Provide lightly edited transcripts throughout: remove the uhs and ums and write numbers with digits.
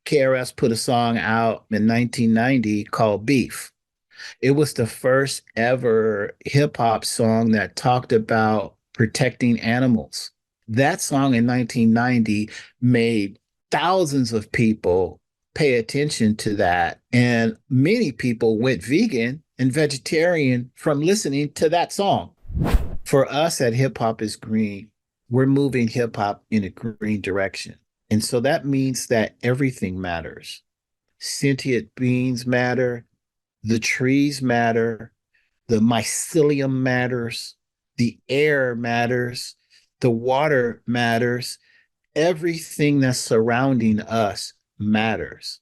KRS put a song out in 1990 called Beef. It was the first ever hip hop song that talked about protecting animals. That song in 1990 made thousands of people pay attention to that. And many people went vegan and vegetarian from listening to that song. For us at Hip Hop is Green, we're moving hip hop in a green direction. And so that means that everything matters. Sentient beings matter, the trees matter, the mycelium matters, the air matters, the water matters, everything that's surrounding us matters.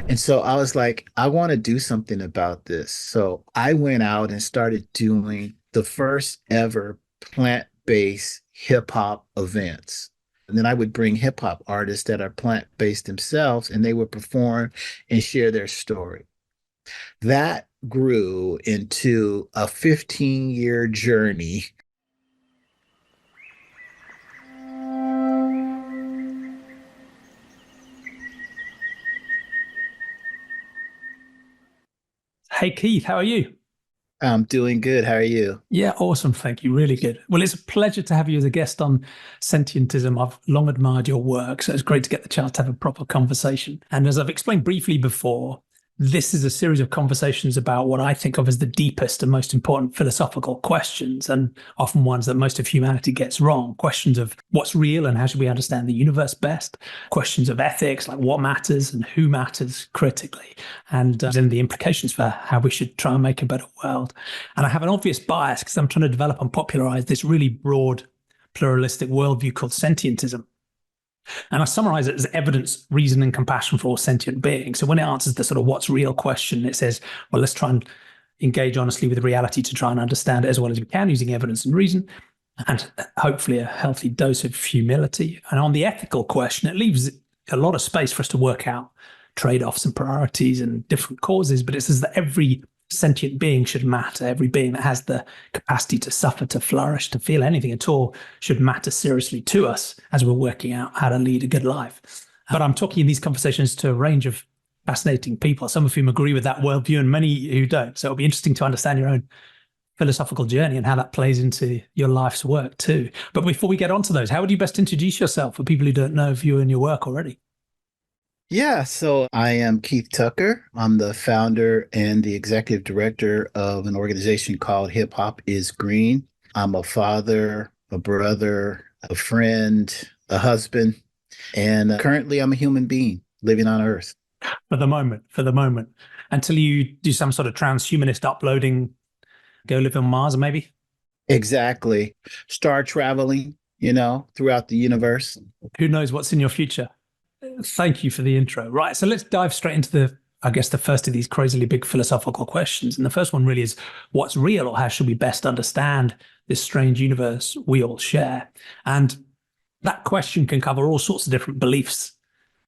And so I was like, I want to do something about this. So I went out and started doing the first ever plant-based hip hop events. And then I would bring hip hop artists that are plant-based themselves, and they would perform and share their story. That grew into a 15-year journey. Hey Keith, how are you? I'm doing good. How are you? Yeah, awesome. Thank you. Really good. Well, it's a pleasure to have you as a guest on Sentientism. I've long admired your work, so it's great to get the chance to have a proper conversation. And as I've explained briefly before, this is a series of conversations about what I think of as the deepest and most important philosophical questions, and often ones that most of humanity gets wrong. Questions of what's real and how should we understand the universe best? Questions of ethics, like what matters and who matters critically, and then the implications for how we should try and make a better world. And I have an obvious bias because I'm trying to develop and popularize this really broad, pluralistic worldview called sentientism. And I summarize it as evidence, reason, and compassion for all sentient beings. So when it answers the sort of what's real question, it says, well, let's try and engage honestly with reality to try and understand it as well as we can using evidence and reason, and hopefully a healthy dose of humility. And on the ethical question, it leaves a lot of space for us to work out trade-offs and priorities and different causes, but it says that every sentient being should matter. Every being that has the capacity to suffer, to flourish, to feel anything at all should matter seriously to us as we're working out how to lead a good life. But I'm talking in these conversations to a range of fascinating people, some of whom agree with that worldview and many who don't. So it'll be interesting to understand your own philosophical journey and how that plays into your life's work too. But before we get onto those, how would you best introduce yourself for people who don't know of you and your work already? Yeah, so I am Keith Tucker. I'm the founder and the executive director of an organization called Hip Hop is Green. I'm a father, a brother, a friend, a husband, and currently I'm a human being living on Earth. For the moment, until you do some sort of transhumanist uploading, go live on Mars, maybe. Exactly. Star traveling, throughout the universe. Who knows what's in your future? Thank you for the intro. Right, so let's dive straight into I guess, the first of these crazily big philosophical questions. And the first one really is, what's real, or how should we best understand this strange universe we all share? And that question can cover all sorts of different beliefs,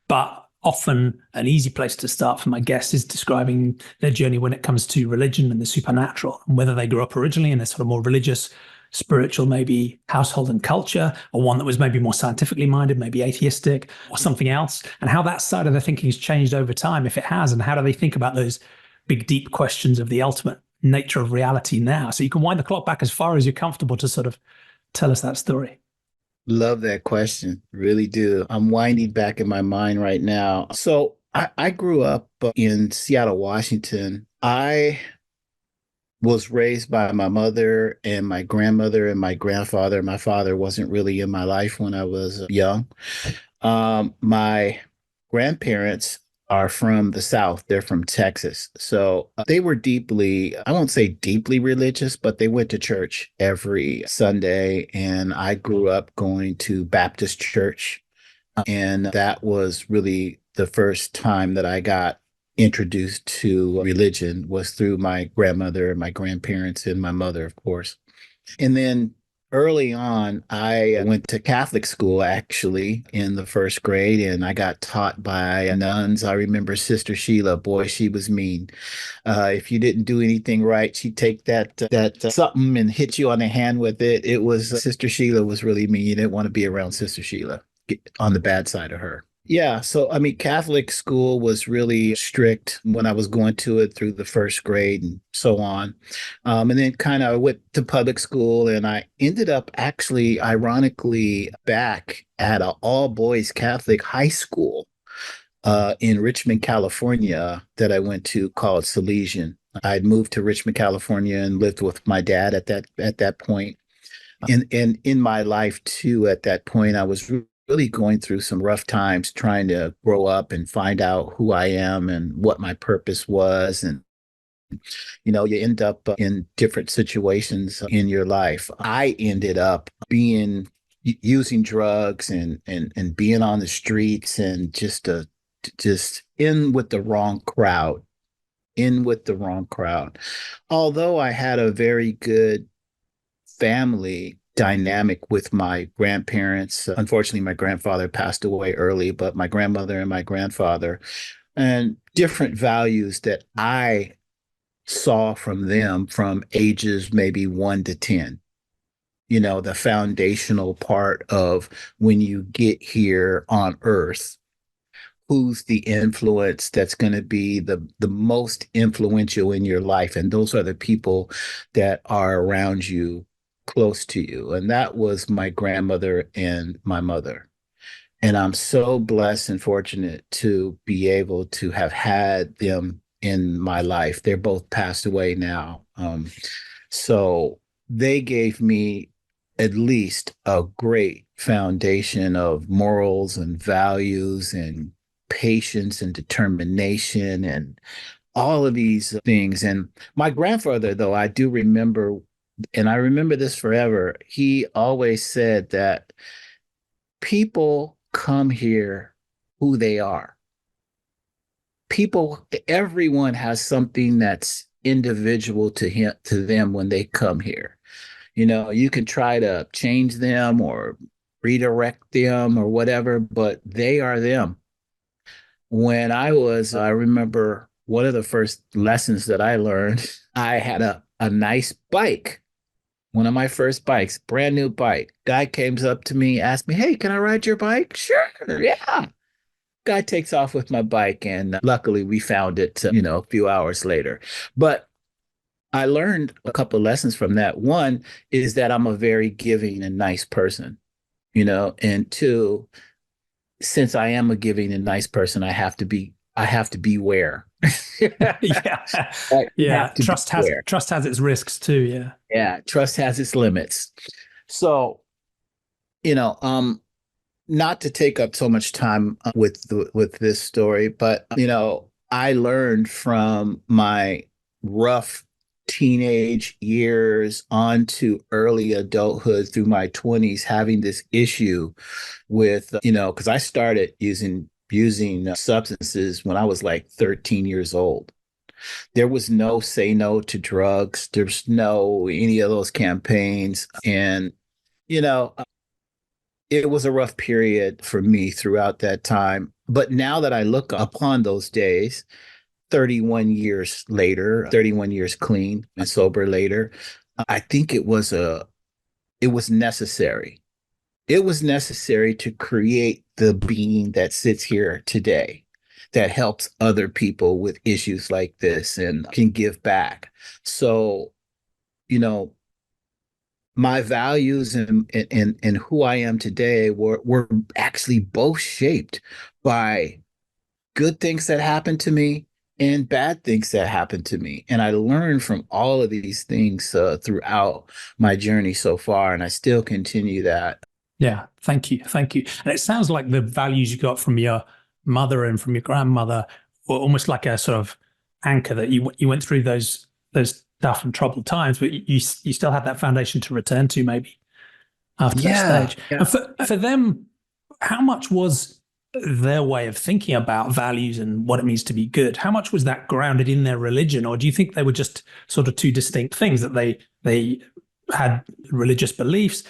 but often an easy place to start for my guests is describing their journey when it comes to religion and the supernatural, and whether they grew up originally in a sort of more religious, spiritual, maybe household and culture, or one that was maybe more scientifically minded, maybe atheistic, or something else, and how that side of their thinking has changed over time, if it has, and how do they think about those big, deep questions of the ultimate nature of reality now? So you can wind the clock back as far as you're comfortable to sort of tell us that story. Love that question. Really do. I'm winding back in my mind right now. So I grew up in Seattle, Washington. I was raised by my mother and my grandmother and my grandfather. My father wasn't really in my life when I was young. My grandparents are from the South. They're from Texas. So they were deeply, I won't say deeply religious, but they went to church every Sunday. And I grew up going to Baptist church. And that was really the first time that I got introduced to religion, was through my grandmother and my grandparents and my mother, of course. And then early on, I went to Catholic school actually in the first grade, and I got taught by nuns. I remember Sister Sheila. Boy, she was mean. If you didn't do anything right, she'd take that something and hit you on the hand with it. It was Sister Sheila was really mean. You didn't want to be around Sister Sheila. Get on the bad side of her. Yeah, so I mean, Catholic school was really strict when I was going to it through the first grade and so on. And then kind of went to public school, and I ended up actually, ironically, back at an all boys Catholic high school in Richmond, California, that I went to called Salesian. I'd moved to Richmond, California, and lived with my dad at that point. And in my life too, at that point, I was really going through some rough times trying to grow up and find out who I am and what my purpose was. And, you end up in different situations in your life. I ended up being using drugs and being on the streets and just in with the wrong crowd, in with the wrong crowd. Although I had a very good family dynamic with my grandparents. Unfortunately, my grandfather passed away early, but my grandmother and my grandfather, and different values that I saw from them from ages maybe 1 to 10. The foundational part of when you get here on earth, who's the influence that's going to be the most influential in your life, and those are the people that are around you, close to you. And that was my grandmother and my mother. And I'm so blessed and fortunate to be able to have had them in my life. They're both passed away now. So they gave me at least a great foundation of morals and values and patience and determination and all of these things. And my grandfather, though, I do remember, and I remember this forever, he always said that people come here who they are. Everyone has something that's individual to him, to them when they come here. You can try to change them or redirect them or whatever, but they are them. I remember one of the first lessons that I learned, I had a nice bike, one of my first bikes, brand new bike. Guy came up to me, asked me, "Hey, can I ride your bike?" Sure, yeah. Guy takes off with my bike, and luckily we found it, a few hours later. But I learned a couple of lessons from that. One is that I'm a very giving and nice person, and two, since I am a giving and nice person, I have to beware. Yeah. I have Yeah. to beware. Trust has its risks too. Yeah. Yeah, trust has its limits. So, you know, um, not to take up so much time with this story, but I learned from my rough teenage years on to early adulthood through my 20s having this issue with because I started using substances when I was like 13 years old. There was no say no to drugs. There's no any of those campaigns. And, you know, it was a rough period for me throughout that time. But now that I look upon those days, 31 years later, 31 years clean and sober later, I think it was necessary. It was necessary to create the being that sits here today, that helps other people with issues like this and can give back. So, you know, my values and who I am today were actually both shaped by good things that happened to me and bad things that happened to me. And I learned from all of these things throughout my journey so far, and I still continue that. Yeah. Thank you. Thank you. And it sounds like the values you got from your mother and from your grandmother were almost like a sort of anchor that you went through those tough and troubled times, but you still had that foundation to return to maybe after that Yeah, stage. yeah. And for them, how much was their way of thinking about values and what it means to be good? How much was that grounded in their religion, or do you think they were just sort of two distinct things that they had religious beliefs,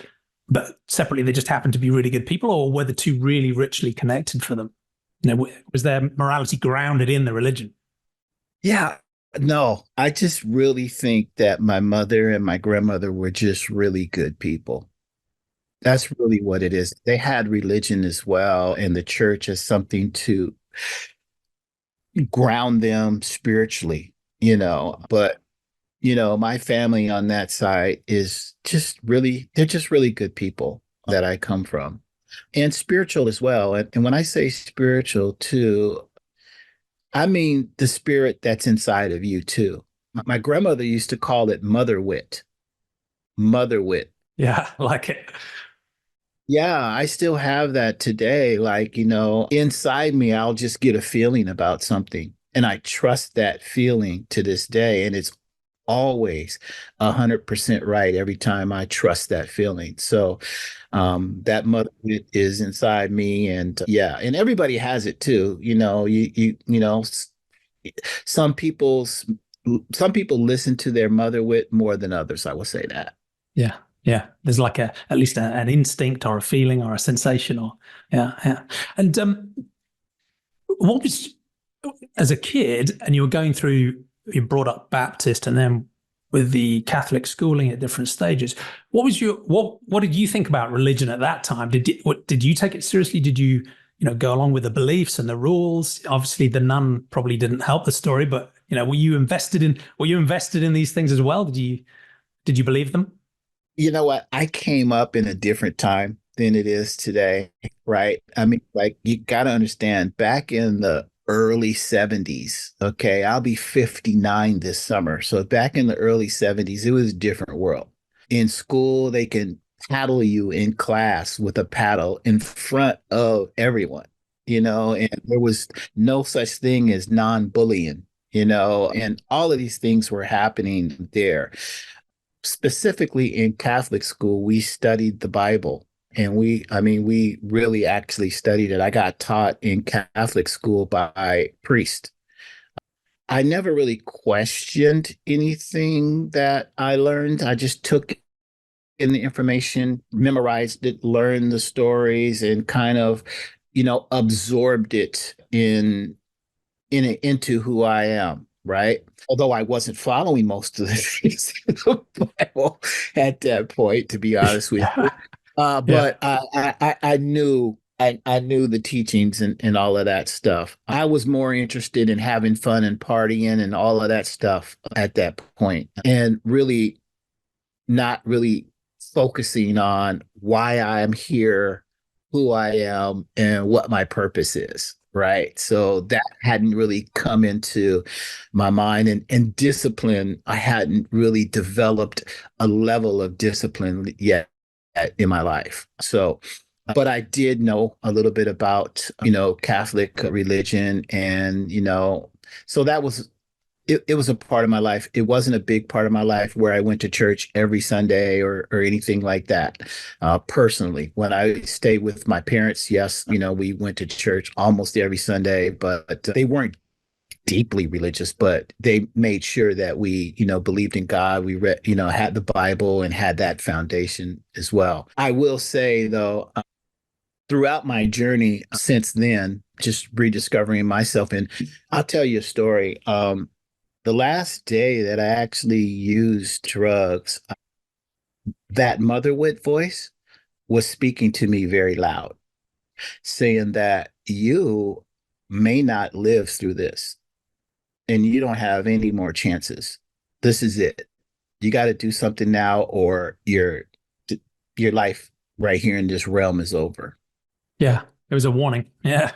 but separately they just happened to be really good people, or were the two really richly connected for them? Was their morality grounded in the religion? Yeah, no, I just really think that my mother and my grandmother were just really good people. That's really what it is. They had religion as well, and the church as something to ground them spiritually, But, my family on that side is just really, they're just really good people that I come from, and spiritual as well. And when I say spiritual too, I mean the spirit that's inside of you too. My grandmother used to call it mother wit, mother wit. Yeah, I like it. Yeah, I still have that today. Like, inside me, I'll just get a feeling about something. And I trust that feeling to this day. And it's always 100% right every time I trust that feeling. So that mother is inside me. And yeah, and everybody has it too. Some people's some people listen to their mother wit more than others. I will say that. Yeah. Yeah. There's like at least an instinct or a feeling or a sensation or yeah, yeah. And what was as a kid and you were going through you brought up Baptist and then with the Catholic schooling at different stages, what was your what did you think about religion at that time? Did you take it seriously? Did you go along with the beliefs and the rules? Obviously, the nun probably didn't help the story, but were you invested in these things as well? Did you believe them? You know what? I came up in a different time than it is today, right? I mean, like, you got to understand, back in the early 70s, okay, I'll be 59 this summer. So back in the early 70s, it was a different world. In school, they can paddle you in class with a paddle in front of everyone, and there was no such thing as non-bullying, and all of these things were happening there. Specifically in Catholic school, we studied the Bible, and we really actually studied it. I got taught in Catholic school by priest. I never really questioned anything that I learned. I just took in the information, memorized it, learned the stories, and kind of, absorbed it into who I am, right? Although I wasn't following most of the things in the Bible at that point, to be honest with you. Yeah. But I knew I knew the teachings and all of that stuff. I was more interested in having fun and partying and all of that stuff at that point, and really not really focusing on why I'm here, who I am, and what my purpose is. Right. So that hadn't really come into my mind, and discipline. I hadn't really developed a level of discipline yet in my life. So, but I did know a little bit about, Catholic religion, and, so that was it was a part of my life. It wasn't a big part of my life where I went to church every Sunday or anything like that. Personally, when I stayed with my parents, yes, we went to church almost every Sunday, but they weren't deeply religious, but they made sure that we, believed in God. We read, had the Bible and had that foundation as well. I will say though, throughout my journey since then, just rediscovering myself, and I'll tell you a story. The last day that I actually used drugs, that motherwit voice was speaking to me very loud, saying that you may not live through this and you don't have any more chances. This is it. You got to do something now, or your life right here in this realm is over. Yeah. It was a warning. Yeah.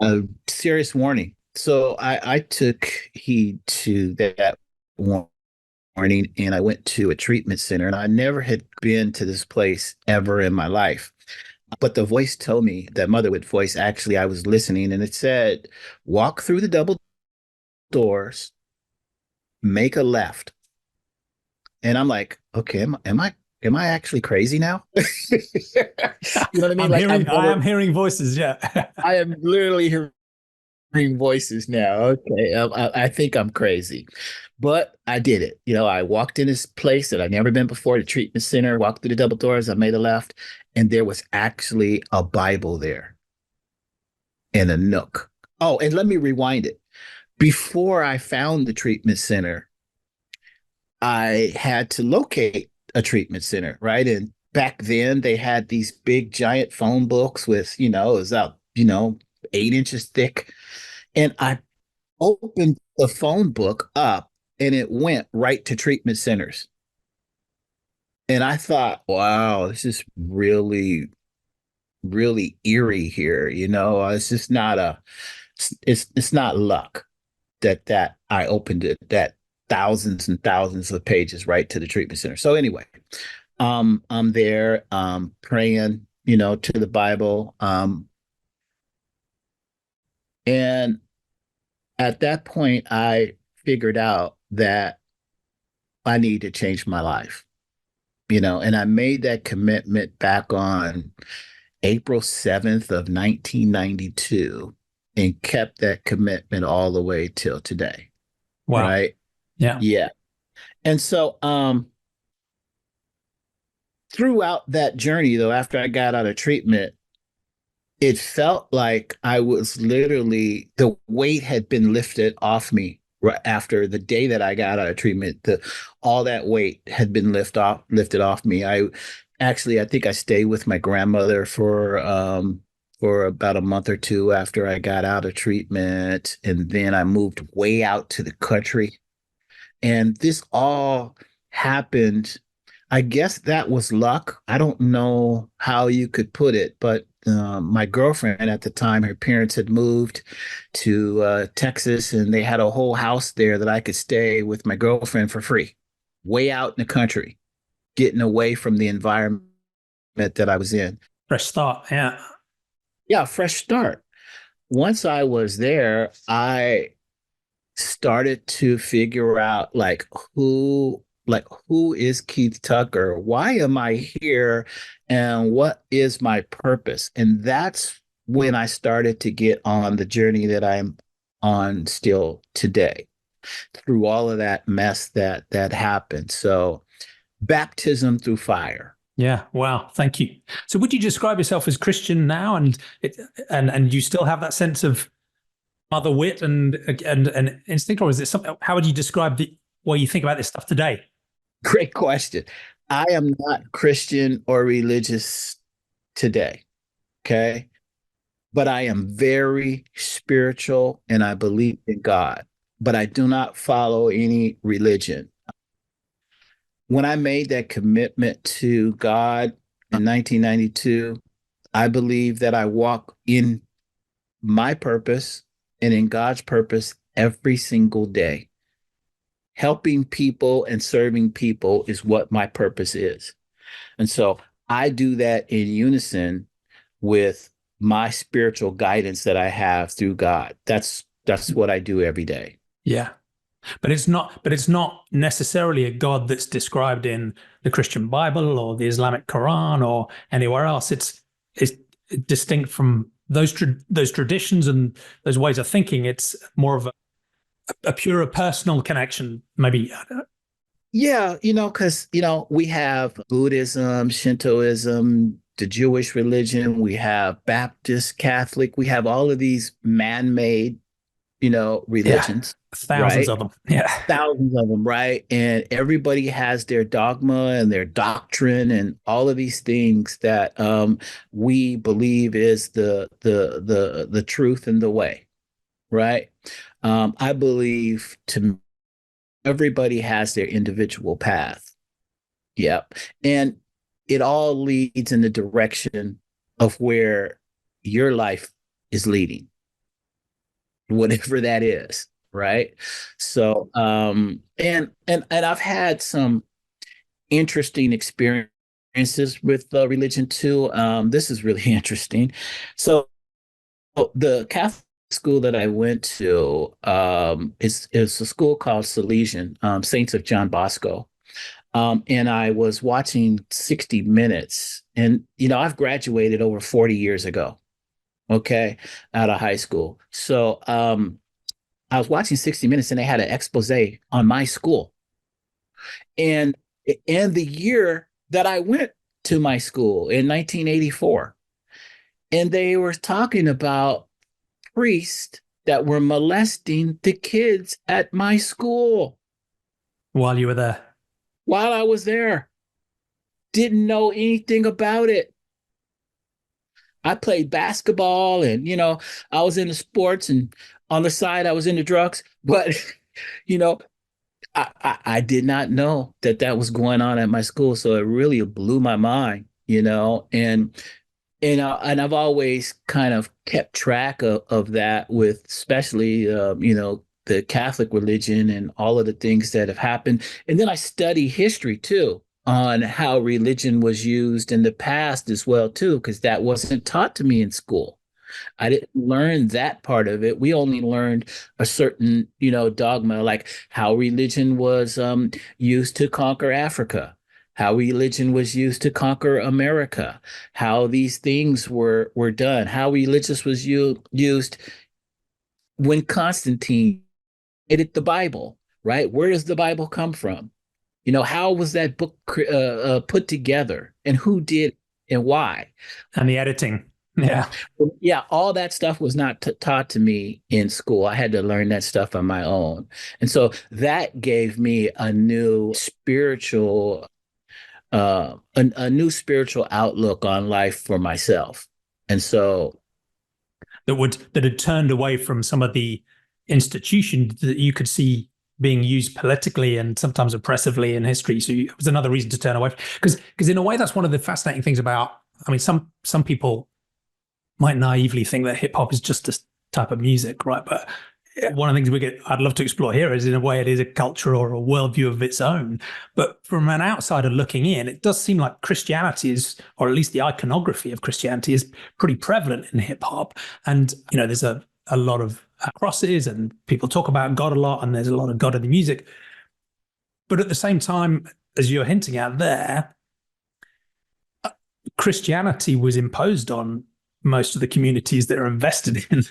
A serious warning. So I took heed to that warning, and I went to a treatment center, and I never had been to this place ever in my life. But the voice told me, that motherhood voice, actually, I was listening, and it said, walk through the double doors, make a left. And I'm like, okay, am I actually crazy now? You know what I mean? Like, I am hearing voices. Yeah. I am literally hearing voices now. Okay, I think I'm crazy, but I did it. I walked in this place that I'd never been before, the treatment center. Walked through the double doors. I made a left, and there was actually a Bible there in a nook. Oh, and let me rewind it. Before I found the treatment center, I had to locate a treatment center, right? And back then they had these big giant phone books with, it was out, 8 inches thick. And I opened the phone book up and it went right to treatment centers. And I thought, wow, this is really, really eerie here. It's just not it's not luck that I opened it, that thousands and thousands of pages right to the treatment center. So anyway, I'm there, praying, to the Bible. And at that point, I figured out that I need to change my life, and I made that commitment back on April 7th of 1992 and kept that commitment all the way till today. Wow. Right. Yeah. Yeah. And so, throughout that journey, though, after I got out of treatment, it felt like I was literally, the weight had been lifted off me right after the day that I got out of treatment. All that weight had been lifted off me. I think I stayed with my grandmother for about a month or two after I got out of treatment, and then I moved way out to the country. And this all happened. I guess that was luck. I don't know how you could put it, but my girlfriend at the time, her parents had moved to Texas, and they had a whole house there that I could stay with my girlfriend for free, way out in the country, getting away from the environment that I was in. Fresh start. Yeah. Yeah, fresh start. Once I was there, I started to figure out who is Keith Tucker? Why am I here? And what is my purpose? And that's when I started to get on the journey that I'm on still today, through all of that mess that happened. So baptism through fire. Yeah. Wow. Thank you. So would you describe yourself as Christian now, and you still have that sense of mother wit and instinct, or is it something? How would you describe the way you think about this stuff today? Great question. I am not Christian or religious today. Okay. But I am very spiritual and I believe in God, but I do not follow any religion. When I made that commitment to God in 1992, I believe that I walk in my purpose and in God's purpose every single day. Helping people and serving people is what my purpose is. And so I do that in unison with my spiritual guidance that I have through God. That's what I do every day. Yeah. But it's not necessarily a God that's described in the Christian Bible or the Islamic Quran or anywhere else. It's distinct from those traditions and those ways of thinking. It's more of a purer personal connection, maybe. Yeah, because we have Buddhism, Shintoism, the Jewish religion, we have Baptist, Catholic, we have all of these man-made, Yeah, religions, thousands right? of them. Yeah, Thousands of them, right? And everybody has their dogma and their doctrine and all of these things that we believe is the truth and the way, right? I believe to everybody has their individual path. Yep. And it all leads in the direction of where your life is leading, whatever that is, right? So and I've had some interesting experiences with religion too. This is really interesting. So the Catholic school that I went to is a school called Salesian, Saints of John Bosco. And I was watching 60 Minutes, and I've graduated over 40 years ago, okay, out of high school. So I was watching 60 Minutes, and they had an expose on my school and the year that I went to my school in 1984. And they were talking about priests that were molesting the kids at my school while you were there. while I was there. Didn't know anything about it. I played basketball and, I was into sports and on the side I was into drugs, but you know, I did not know that that was going on at my school. So it really blew my mind, and I've always kind of kept track of that with especially, the Catholic religion and all of the things that have happened. And then I study history too on how religion was used in the past as well too, because that wasn't taught to me in school. I didn't learn that part of it. We only learned a certain, dogma, like how religion was used to conquer Africa, how religion was used to conquer America, how these things were done, how religious was used when Constantine edited the Bible, right? Where does the Bible come from? How was that book put together, and who did and why? And the editing. Yeah. Yeah, all that stuff was not taught to me in school. I had to learn that stuff on my own. And so that gave me a new a new spiritual outlook on life for myself. And so, That had turned away from some of the institutions that you could see being used politically and sometimes oppressively in history. So it was another reason to turn away. Because in a way, that's one of the fascinating things about. I mean, some people might naively think that hip hop is just this type of music, right? But one of the things I'd love to explore here is, in a way, it is a culture or a worldview of its own. But from an outsider looking in, it does seem like Christianity is, or at least the iconography of Christianity is pretty prevalent in hip hop. And, there's a lot of crosses and people talk about God a lot, and there's a lot of God in the music. But at the same time, as you're hinting at there, Christianity was imposed on most of the communities that are invested in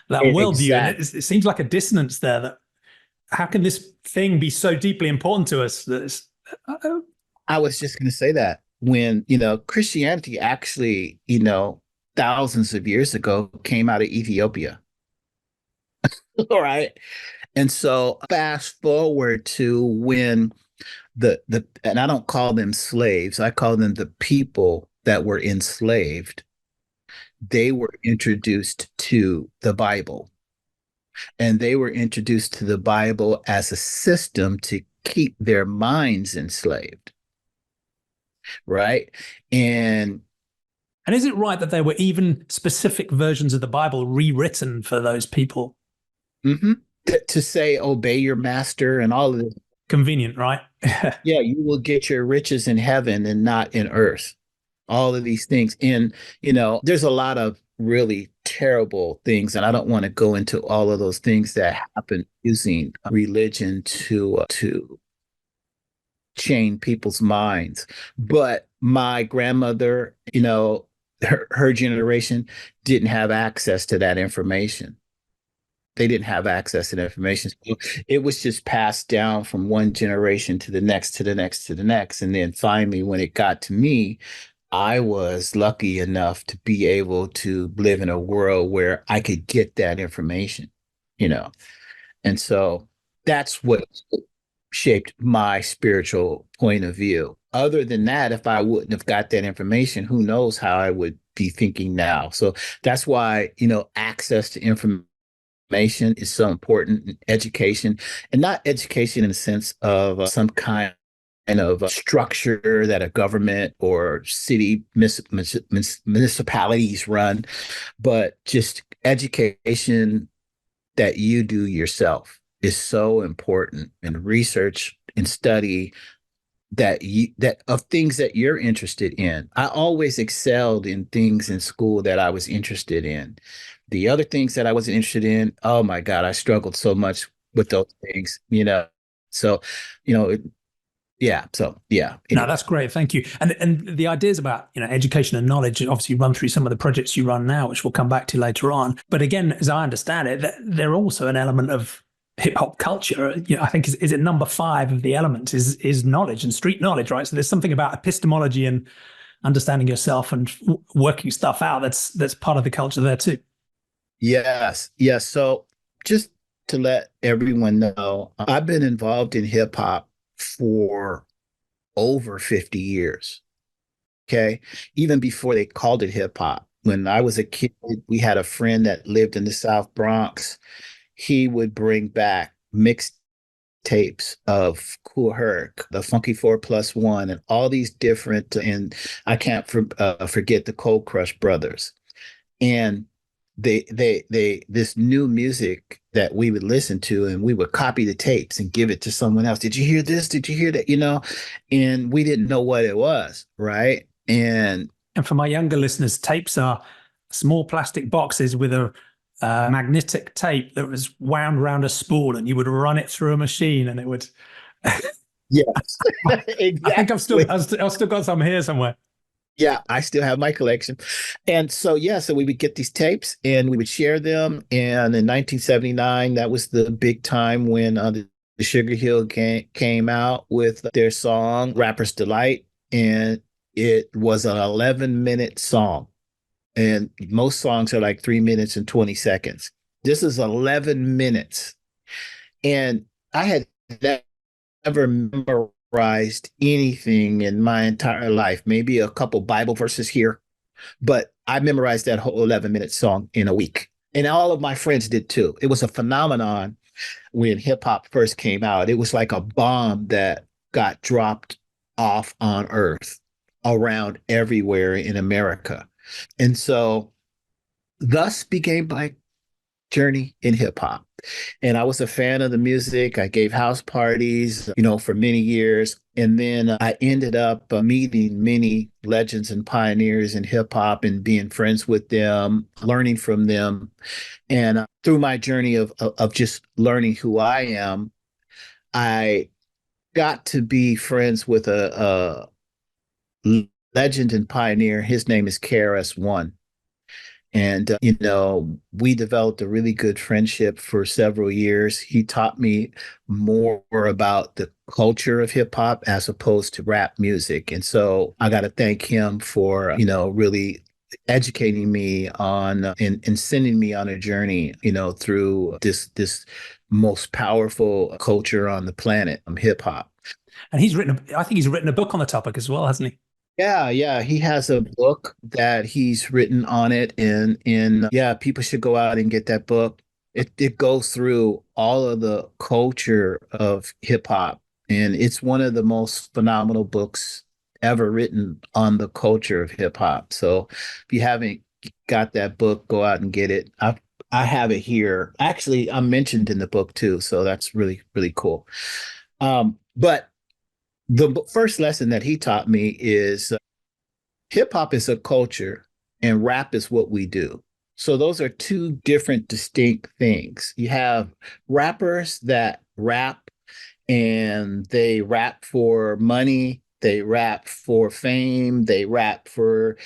that worldview. And exact. it seems like a dissonance there, that how can this thing be so deeply important to us that it's, I was just going to say that when, Christianity actually, thousands of years ago came out of Ethiopia. All right. And so fast forward to when the and I don't call them slaves, I call them the people that were enslaved. They were introduced to the Bible, and they were introduced to the Bible as a system to keep their minds enslaved, right? And and is it right that there were even specific versions of the Bible rewritten for those people? mhm, to say obey your master and all of this. Convenient, right? Yeah, you will get your riches in heaven and not in earth. All of these things. And, there's a lot of really terrible things, and I don't want to go into all of those things that happen using religion to chain people's minds. But my grandmother, her generation didn't have access to that information. They didn't have access to the information. So it was just passed down from one generation to the next, to the next, to the next. And then finally, when it got to me, I was lucky enough to be able to live in a world where I could get that information, you know. And so that's what shaped my spiritual point of view. Other than that, if I wouldn't have got that information, who knows how I would be thinking now. So that's why, access to information is so important. Education, and not education in the sense of some kind of structure that a government or city municipalities run, but just education that you do yourself is so important, and research and study that of things that you're interested in. I always excelled in things in school that I was interested in. The other things that I wasn't interested in, oh my God, I struggled so much with those things. So, yeah. So yeah. No, Anyway. that's great. Thank you. And the ideas about, education and knowledge, obviously run through some of the projects you run now, which we'll come back to later on. But again, as I understand it, they're also an element of hip hop culture. I think is it number 5 of the elements is knowledge and street knowledge, right? So there's something about epistemology and understanding yourself and working stuff out that's part of the culture there too. Yes. Yes. So just to let everyone know, I've been involved in hip hop for over 50 years. Okay. Even before they called it hip hop. When I was a kid, we had a friend that lived in the South Bronx. He would bring back mixed tapes of Cool Herc, the Funky 4+1, and all these different, and I can't forget the Cold Crush Brothers. And this new music that we would listen to, and we would copy the tapes and give it to someone else. Did you hear this? Did you hear that? And we didn't know what it was, right? And for my younger listeners, tapes are small plastic boxes with a magnetic tape that was wound around a spool, and you would run it through a machine, and it would. Yes, I think exactly. I've still got some here somewhere. Yeah, I still have my collection. And so, yeah, so we would get these tapes and we would share them. And in 1979, that was the big time when the Sugar Hill Gang came out with their song, Rapper's Delight. And it was an 11-minute song. And most songs are like 3 minutes and 20 seconds. This is 11 minutes. And I had never memorized anything in my entire life, maybe a couple Bible verses here, but I memorized that whole 11-minute song in a week. And all of my friends did too. It was a phenomenon when hip hop first came out. It was like a bomb that got dropped off on earth around everywhere in America. And so thus began my journey in hip hop. And I was a fan of the music. I gave house parties, for many years. And then I ended up meeting many legends and pioneers in hip hop and being friends with them, learning from them. And through my journey of just learning who I am, I got to be friends with a legend and pioneer. His name is KRS-One. And, we developed a really good friendship for several years. He taught me more about the culture of hip hop as opposed to rap music. And so I got to thank him for, really educating me on and sending me on a journey, through this most powerful culture on the planet, hip hop. And I think he's written a book on the topic as well, hasn't he? Yeah, yeah, he has a book that he's written on it, and yeah, people should go out and get that book. It goes through all of the culture of hip hop, and it's one of the most phenomenal books ever written on the culture of hip hop. So if you haven't got that book, go out and get it. I have it here. Actually, I'm mentioned in the book too, so that's really, really cool. But the first lesson that he taught me is hip hop is a culture and rap is what we do. So those are two different, distinct things. You have rappers that rap and they rap for money, they rap for fame, they rap for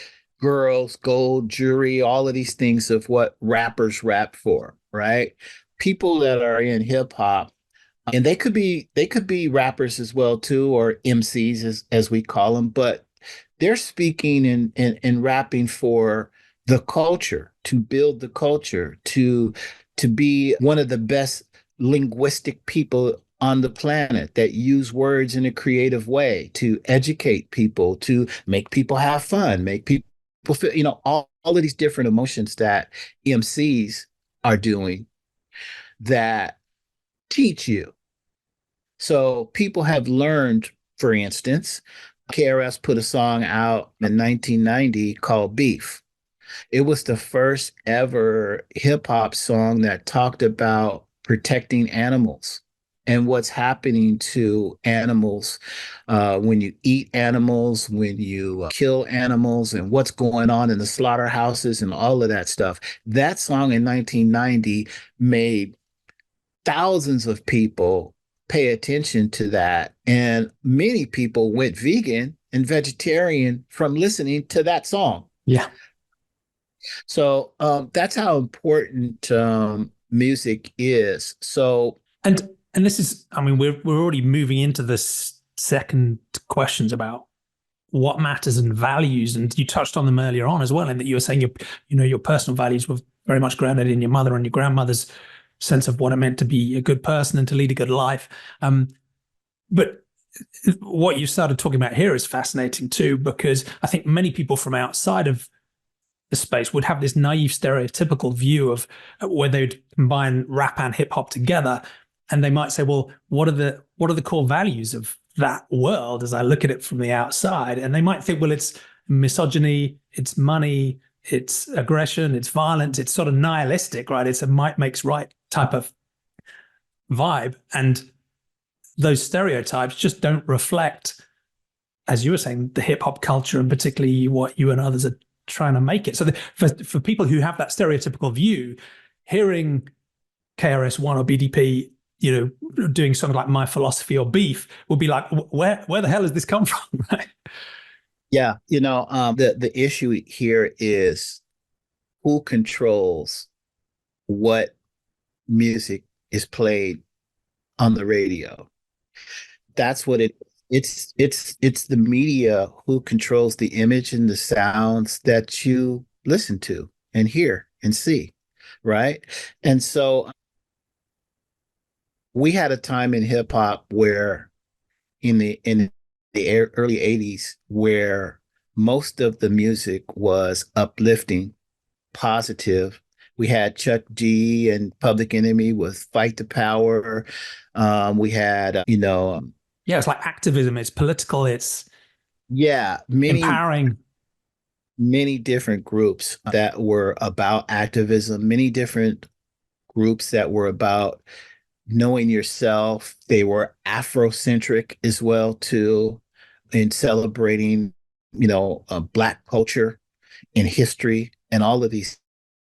girls, gold, jewelry, all of these things of what rappers rap for, right? People that are in hip hop, and they could be rappers as well too, or MCs as we call them, but they're speaking and rapping for the culture, to build the culture, to be one of the best linguistic people on the planet that use words in a creative way to educate people, to make people have fun, make people feel, all of these different emotions that MCs are doing that teach you. So people have learned, for instance, KRS put a song out in 1990 called Beef. It was the first ever hip hop song that talked about protecting animals and what's happening to animals when you eat animals, when you kill animals, and what's going on in the slaughterhouses and all of that stuff. That song in 1990 made thousands of people pay attention to that. And many people went vegan and vegetarian from listening to that song. Yeah. So that's how important music is. So, And this is, I mean, we're already moving into this second questions about what matters and values, and you touched on them earlier on as well, in that you were saying your personal values were very much grounded in your mother and your grandmother's sense of what it meant to be a good person and to lead a good life. But what you started talking about here is fascinating too, because I think many people from outside of the space would have this naive stereotypical view of where they'd combine rap and hip hop together, and they might say, well, what are the core values of that world as I look at it from the outside? And they might think, well, it's misogyny, it's money, it's aggression, it's violence, it's sort of nihilistic, right? It's a might makes right type of vibe. And those stereotypes just don't reflect, as you were saying, the hip hop culture and particularly what you and others are trying to make it. So for people who have that stereotypical view, hearing KRS-One or BDP, doing something like My Philosophy or Beef would be like, where the hell has this come from? Right? Yeah, the issue here is who controls what music is played on the radio. That's what it's the media who controls the image and the sounds that you listen to and hear and see, right? And so we had a time in hip hop where in the early 80s where most of the music was uplifting, positive. We had Chuck D and Public Enemy with Fight the Power. We had, Yeah, it's like activism. It's political. It's yeah, empowering. many different groups that were about activism, many different groups that were about knowing yourself. They were Afrocentric as well, too, in celebrating, Black culture and history and all of these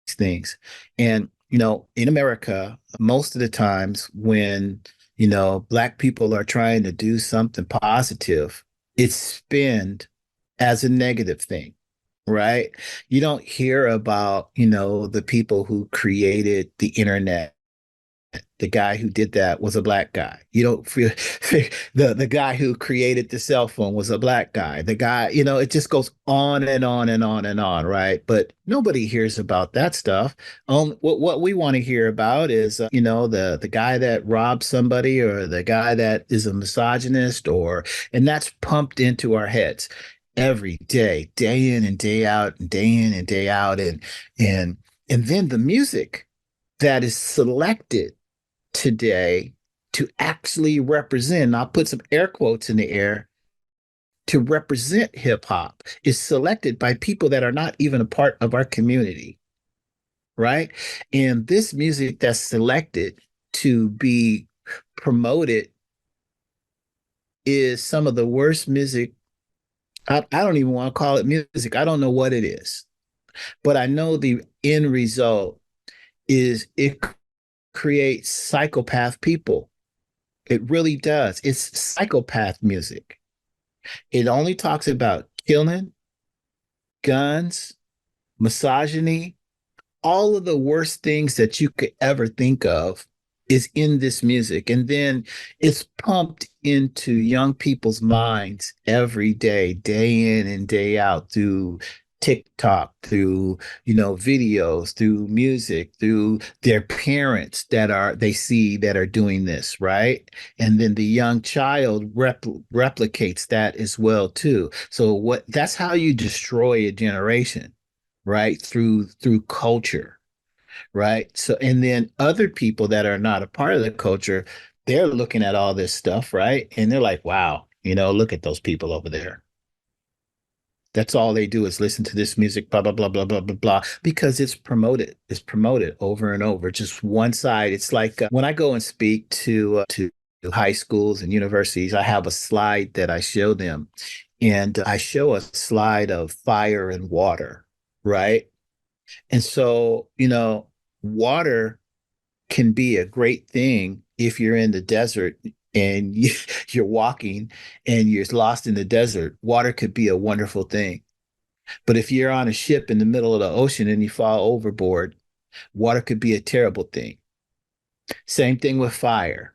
things. And, in America, most of the times when, Black people are trying to do something positive, it's spinned as a negative thing, right? You don't hear about, the people who created the internet. The guy who did that was a Black guy. You don't feel the guy who created the cell phone was a Black guy. The guy, it just goes on and on and on and on, right? But nobody hears about that stuff. What we want to hear about is, the guy that robbed somebody or the guy that is a misogynist, and that's pumped into our heads every day, day in and day out, and day in and day out, and then the music that is selected today to actually represent, I'll put some air quotes in the air, to represent hip hop is selected by people that are not even a part of our community, right? And this music that's selected to be promoted is some of the worst music. I don't even want to call it music. I don't know what it is, but I know the end result is it creates psychopath people. It really does. It's psychopath music. It only talks about killing, guns, misogyny, all of the worst things that you could ever think of is in this music. And then it's pumped into young people's minds every day, day in and day out through TikTok, through, videos, through music, through their parents they see that are doing this, right? And then the young child replicates that as well, too. So that's how you destroy a generation, right? Through culture, right? So, and then other people that are not a part of the culture, they're looking at all this stuff, right? And they're like, wow, look at those people over there. That's all they do is listen to this music, blah, blah, blah, blah, blah, blah, blah, because it's promoted. It's promoted over and over. Just one side. It's like when I go and speak to high schools and universities, I have a slide that I show them. And I show a slide of fire and water, right? And so, water can be a great thing if you're in the desert and you're walking and you're lost in the desert. Water could be a wonderful thing. But if you're on a ship in the middle of the ocean and you fall overboard, water could be a terrible thing. Same thing with fire.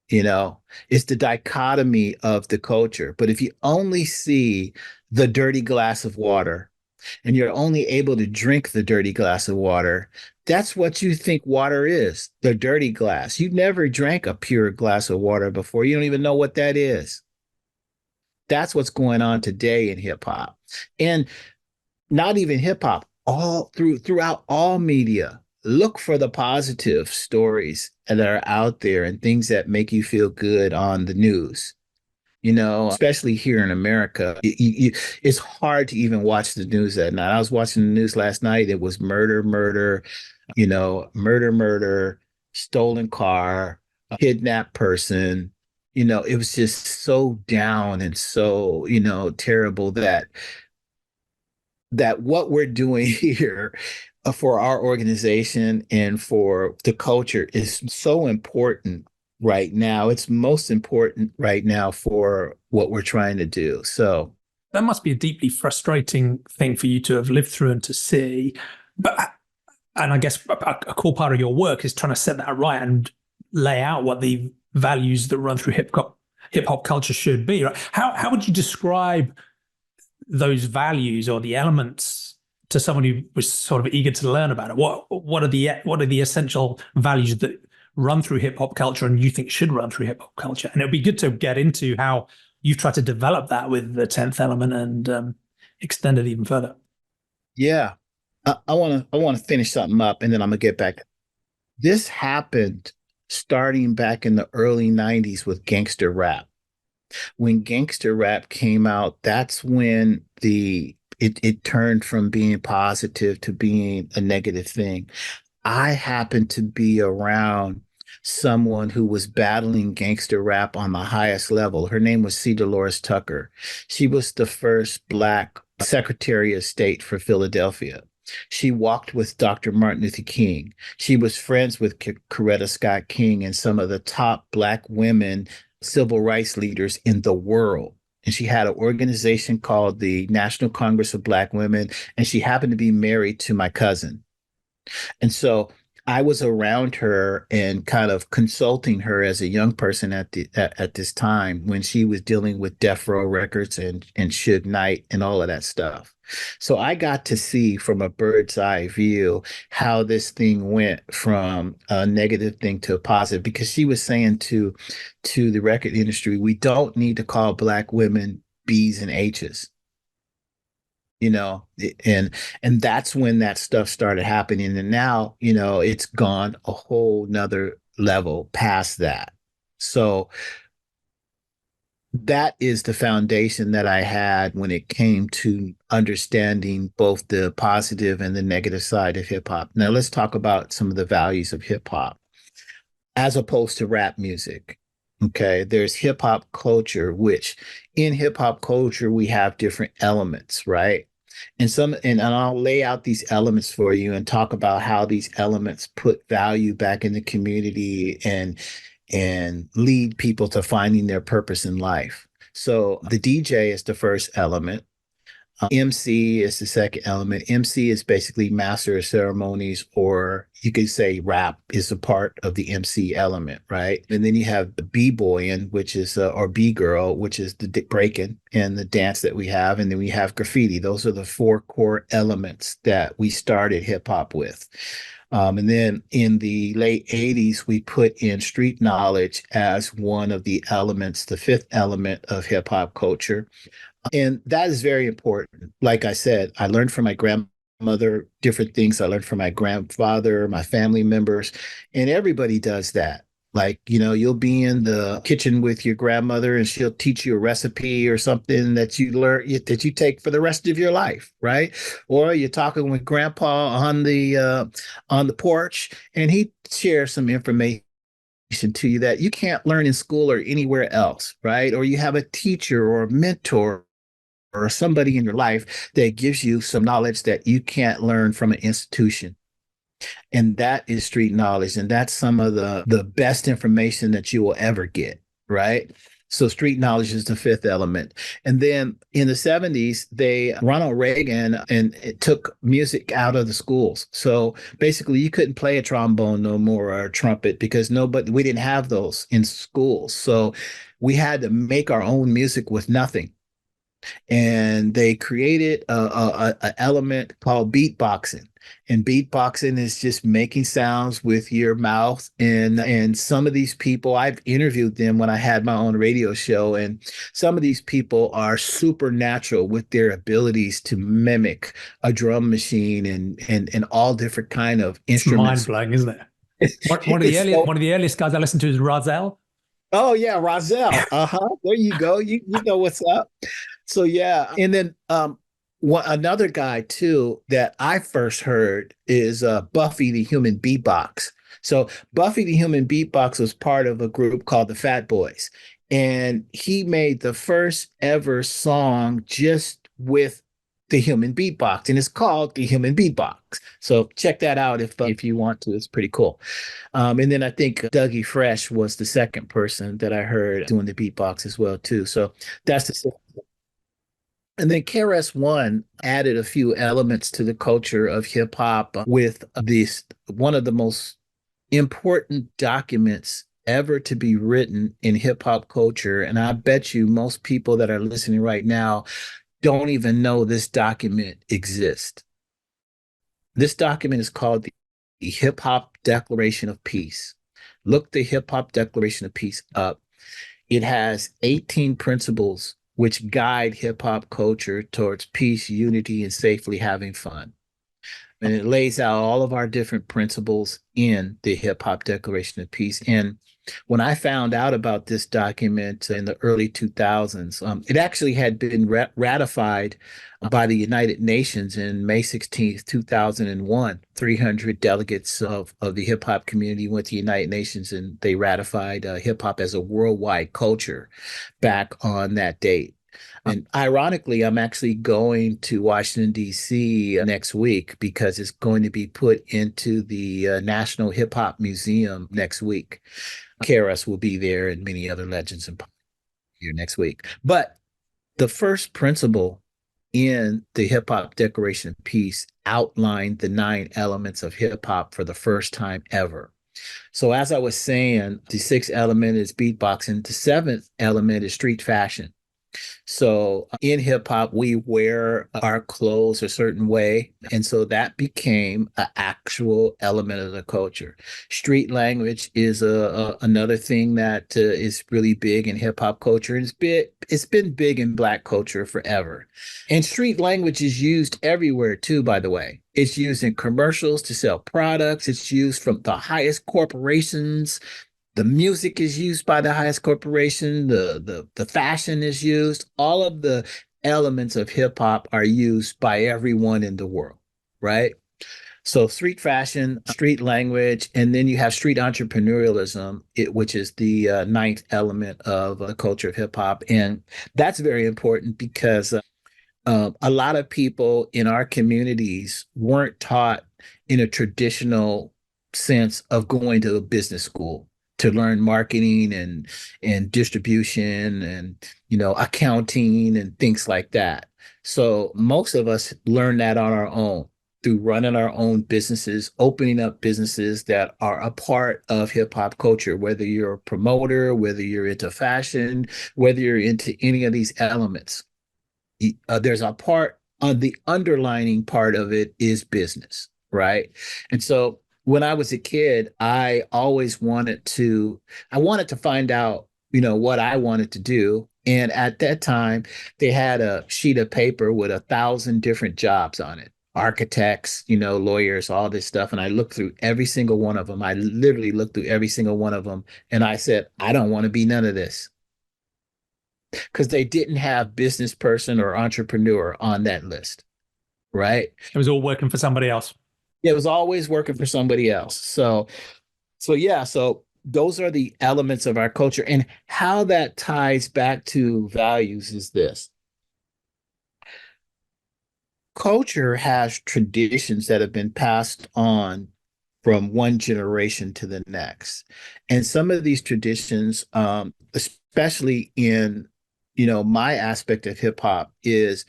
It's the dichotomy of the culture. But if you only see the dirty glass of water, and you're only able to drink the dirty glass of water, that's what you think water is, the dirty glass. You never drank a pure glass of water before. You don't even know what that is. That's what's going on today in hip hop. And not even hip hop, throughout all media. Look for the positive stories that are out there and things that make you feel good on the news. Especially here in America, it's hard to even watch the news at night. I was watching the news last night. It was murder, murder, murder, murder, stolen car, kidnapped person. It was just so down and so, terrible that what we're doing here for our organization and for the culture is so important right now. It's most important right now for what we're trying to do. So that must be a deeply frustrating thing for you to have lived through and to see. But and I guess a core part of your work is trying to set that right and lay out what the values that run through hip hop culture should be. Right? How would you describe those values or the elements to someone who was sort of eager to learn about it? What are the essential values that run through hip hop culture and you think should run through hip hop culture? And it'd be good to get into how you've tried to develop that with the 10th element and extend it even further. yeah, I want to finish something up and then I'm gonna get back. This happened starting back in the early 90s with gangster rap. When gangster rap came out, that's when it turned from being positive to being a negative thing. I happened to be around someone who was battling gangster rap on the highest level. Her name was C. Dolores Tucker. She was the first Black Secretary of State for Philadelphia. She walked with Dr. Martin Luther King. She was friends with Coretta Scott King and some of the top Black women civil rights leaders in the world. And she had an organization called the National Congress of Black Women, and she happened to be married to my cousin. And so I was around her and kind of consulting her as a young person at this time when she was dealing with Death Row Records and Suge Knight and all of that stuff. So I got to see from a bird's eye view how this thing went from a negative thing to a positive because she was saying to the record industry, we don't need to call Black women B's and H's. you know and that's when that stuff started happening, and now it's gone a whole nother level past that. So that is the foundation that I had when it came to understanding both the positive and the negative side of hip hop. Now let's talk about some of the values of hip hop as opposed to rap music. Okay, there's hip hop culture, which in hip hop culture we have different elements, right? And I'll lay out these elements for you and talk about how these elements put value back in the community and lead people to finding their purpose in life. So the DJ is the first element. MC is the second element. MC is basically master of ceremonies, or you could say rap is a part of the MC element, right? And then you have the b-boying, which is or b-girl, which is the breaking and the dance that we have, and then we have graffiti. Those are the four core elements that we started hip hop with. And then in the late 80s, we put in street knowledge as one of the elements, the fifth element of hip hop culture. And that is very important. Like I said, I learned from my grandmother different things. I learned from my grandfather, my family members, and everybody does that. Like, you'll be in the kitchen with your grandmother and she'll teach you a recipe or something that you learn that you take for the rest of your life, right? Or you're talking with grandpa on the porch and he shares some information to you that you can't learn in school or anywhere else, right? Or you have a teacher or a mentor or somebody in your life that gives you some knowledge that you can't learn from an institution. And that is street knowledge. And that's some of the best information that you will ever get, right? So street knowledge is the fifth element. And then in the 70s, Ronald Reagan and it took music out of the schools. So basically you couldn't play a trombone no more or a trumpet because we didn't have those in schools. So we had to make our own music with nothing. and they created a element called beatboxing. And beatboxing is just making sounds with your mouth. And some of these people, I've interviewed them when I had my own radio show, and some of these people are supernatural with their abilities to mimic a drum machine and all different kind of It's mind instruments. blowing, isn't it? It's so One of the earliest guys I listened to is Razel. Oh yeah, Roselle. Uh-huh. There you go. You know what's up. So yeah, and then another guy too that I first heard is Buffy the Human Beatbox. So Buffy the Human Beatbox was part of a group called the Fat Boys, and he made the first ever song just with the human beatbox, and it's called the Human Beatbox. So check that out if you want to. It's pretty cool. And then I think Dougie Fresh was the second person that I heard doing the beatbox as well too. So that's the and then KRS-One added a few elements to the culture of hip hop with this one of the most important documents ever to be written in hip hop culture. And I bet you most people that are listening right now don't even know this document exists. This document is called the Hip Hop Declaration of Peace. Look the Hip Hop Declaration of Peace up. It has 18 principles which guide hip hop culture towards peace, unity, and safely having fun. And it lays out all of our different principles in the Hip Hop Declaration of Peace. And when I found out about this document in the early 2000s, it actually had been ratified by the United Nations in May 16th, 2001. 300 delegates of the hip hop community went to the United Nations and they ratified hip hop as a worldwide culture back on that date. And ironically, I'm actually going to Washington, D.C. Next week because it's going to be put into the National Hip Hop Museum next week. KRS will be there and many other legends and here next week. But the first principle in the Hip Hop Declaration of Peace outlined the 9 elements of hip hop for the first time ever. So, as I was saying, the sixth element is beatboxing, the seventh element is street fashion. So in hip hop, we wear our clothes a certain way. And so that became an actual element of the culture. Street language is another thing that is really big in hip hop culture. It's been big in Black culture forever. And street language is used everywhere too, by the way. It's used in commercials to sell products. It's used from the highest corporations. The music is used by the highest corporation, the fashion is used, all of the elements of hip hop are used by everyone in the world, right? So street fashion, street language, and then you have street entrepreneurialism, which is the ninth element of the culture of hip hop, and that's very important because a lot of people in our communities weren't taught in a traditional sense of going to a business school to learn marketing and distribution and accounting and things like that. So most of us learn that on our own through running our own businesses, opening up businesses that are a part of hip hop culture, whether you're a promoter, whether you're into fashion, whether you're into any of these elements. There's a part on the underlining part of it is business, right? And so when I was a kid, I wanted to find out, what I wanted to do. And at that time, they had a sheet of paper with 1,000 different jobs on it. Architects, lawyers, all this stuff. And I looked through every single one of them. I literally looked through every single one of them. And I said, I don't want to be none of this because they didn't have business person or entrepreneur on that list, right? It was all working for somebody else. It was always working for somebody else. So yeah, so those are the elements of our culture. And how that ties back to values is this. Culture has traditions that have been passed on from one generation to the next. And some of these traditions, especially in, my aspect of hip hop, is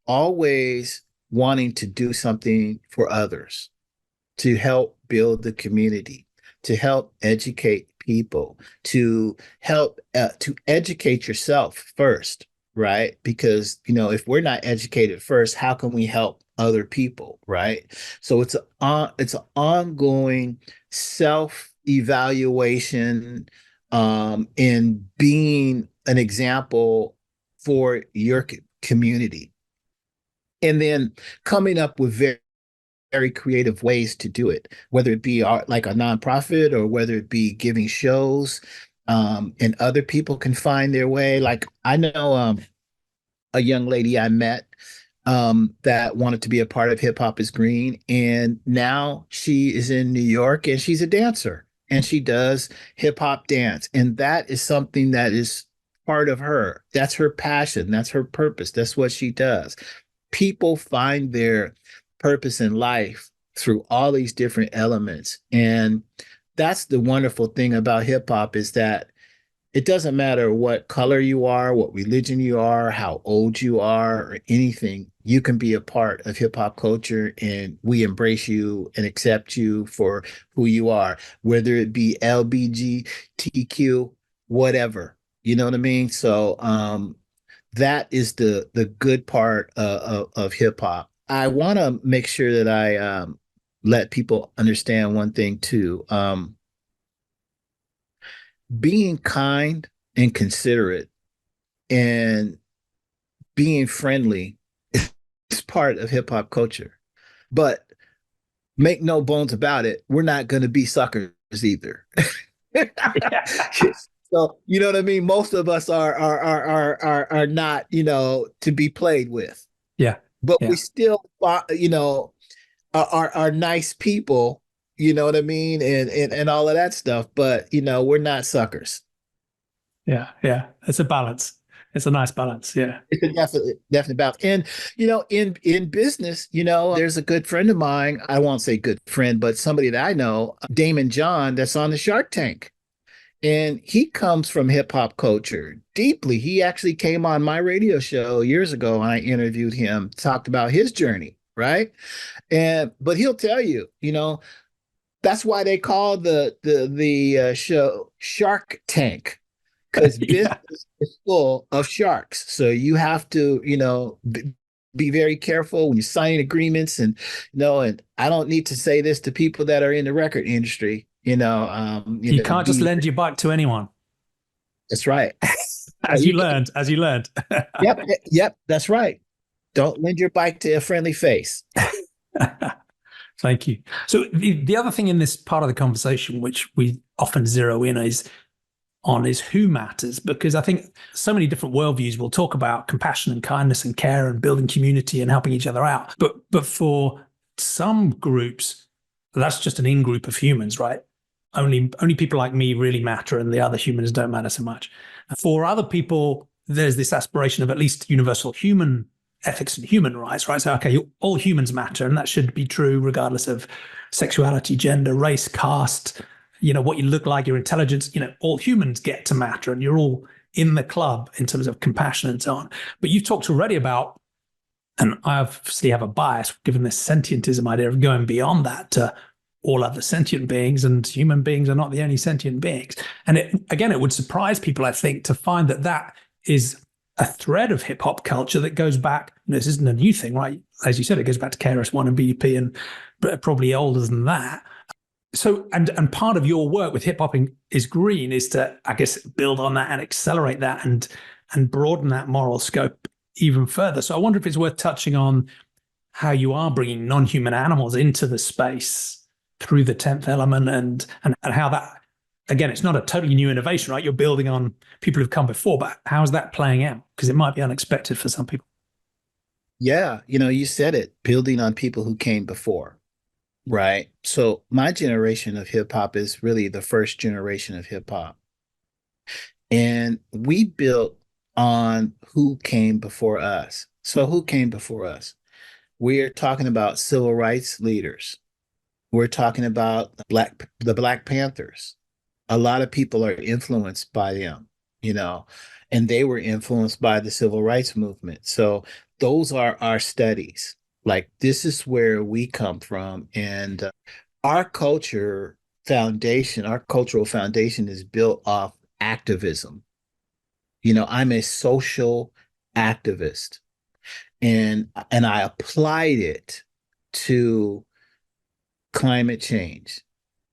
always wanting to do something for others, to help build the community, to help educate people, to help to educate yourself first. right? Because, if we're not educated first, how can we help other people, right? So it's an ongoing self-evaluation in being an example for your community. And then coming up with very creative ways to do it, whether it be like a nonprofit or whether it be giving shows, and other people can find their way. Like I know a young lady I met that wanted to be a part of Hip Hop is Green, and now she is in New York and she's a dancer and she does hip hop dance, and that is something that is part of her. That's her passion. That's her purpose. That's what she does. People find their purpose in life through all these different elements. And that's the wonderful thing about hip hop is that it doesn't matter what color you are, what religion you are, how old you are, or anything. You can be a part of hip hop culture, and we embrace you and accept you for who you are, whether it be LBGTQ, whatever. You know what I mean? So, that is the good part of hip hop. I want to make sure that I let people understand one thing too. Being kind and considerate and being friendly is part of hip hop culture. But make no bones about it, we're not going to be suckers either. So you know what I mean. Most of us are not to be played with, Yeah. but we Yeah. still are nice people. You know what I mean, and all of that stuff. But we're not suckers. Yeah. Yeah. It's a balance. It's a nice balance. Yeah. It's a definitely balance. And in business, there's a good friend of mine. I won't say good friend, but somebody that I know, Damon John, that's on the Shark Tank. And he comes from hip hop culture deeply. He actually came on my radio show years ago and I interviewed him, talked about his journey, right? And but he'll tell you, that's why they call the show Shark Tank, because Yeah. business is full of sharks. So you have to, be very careful when you sign agreements, and I don't need to say this to people that are in the record industry, You can't just be lend your bike to anyone, that's right. as you learned, as you learned. Yep, that's right. Don't lend your bike to a friendly face. Thank you. So the other thing in this part of the conversation, which we often zero in is who matters, because I think so many different worldviews will talk about compassion and kindness and care and building community and helping each other out. But for some groups, that's just an in-group of humans, right? Only people like me really matter, and the other humans don't matter so much. For other people, there's this aspiration of at least universal human ethics and human rights, right? So, okay, all humans matter, and that should be true regardless of sexuality, gender, race, caste, what you look like, your intelligence, all humans get to matter, and you're all in the club in terms of compassion and so on. But you've talked already about, and I obviously have a bias given this sentientism idea of going beyond that to all other sentient beings, and human beings are not the only sentient beings. And it would surprise people, I think, to find that is a thread of hip hop culture that goes back. This isn't a new thing, right? As you said, it goes back to KRS-One and BDP and probably older than that. So, and part of your work with Hip Hop is Green is to, I guess, build on that and accelerate that and broaden that moral scope even further. So I wonder if it's worth touching on how you are bringing non-human animals into the space through the 10th element, and how that, again, it's not a totally new innovation, right? You're building on people who've come before, but how's that playing out? Because it might be unexpected for some people. Yeah, you said it, building on people who came before. Right. So my generation of hip hop is really the first generation of hip hop. And we built on who came before us. So who came before us? We're talking about civil rights leaders. We're talking about the Black Panthers. A lot of people are influenced by them, you know, and they were influenced by the civil rights movement. So those are our studies. Like this is where we come from, and our our cultural foundation is built off activism. I'm a social activist, and I applied it to climate change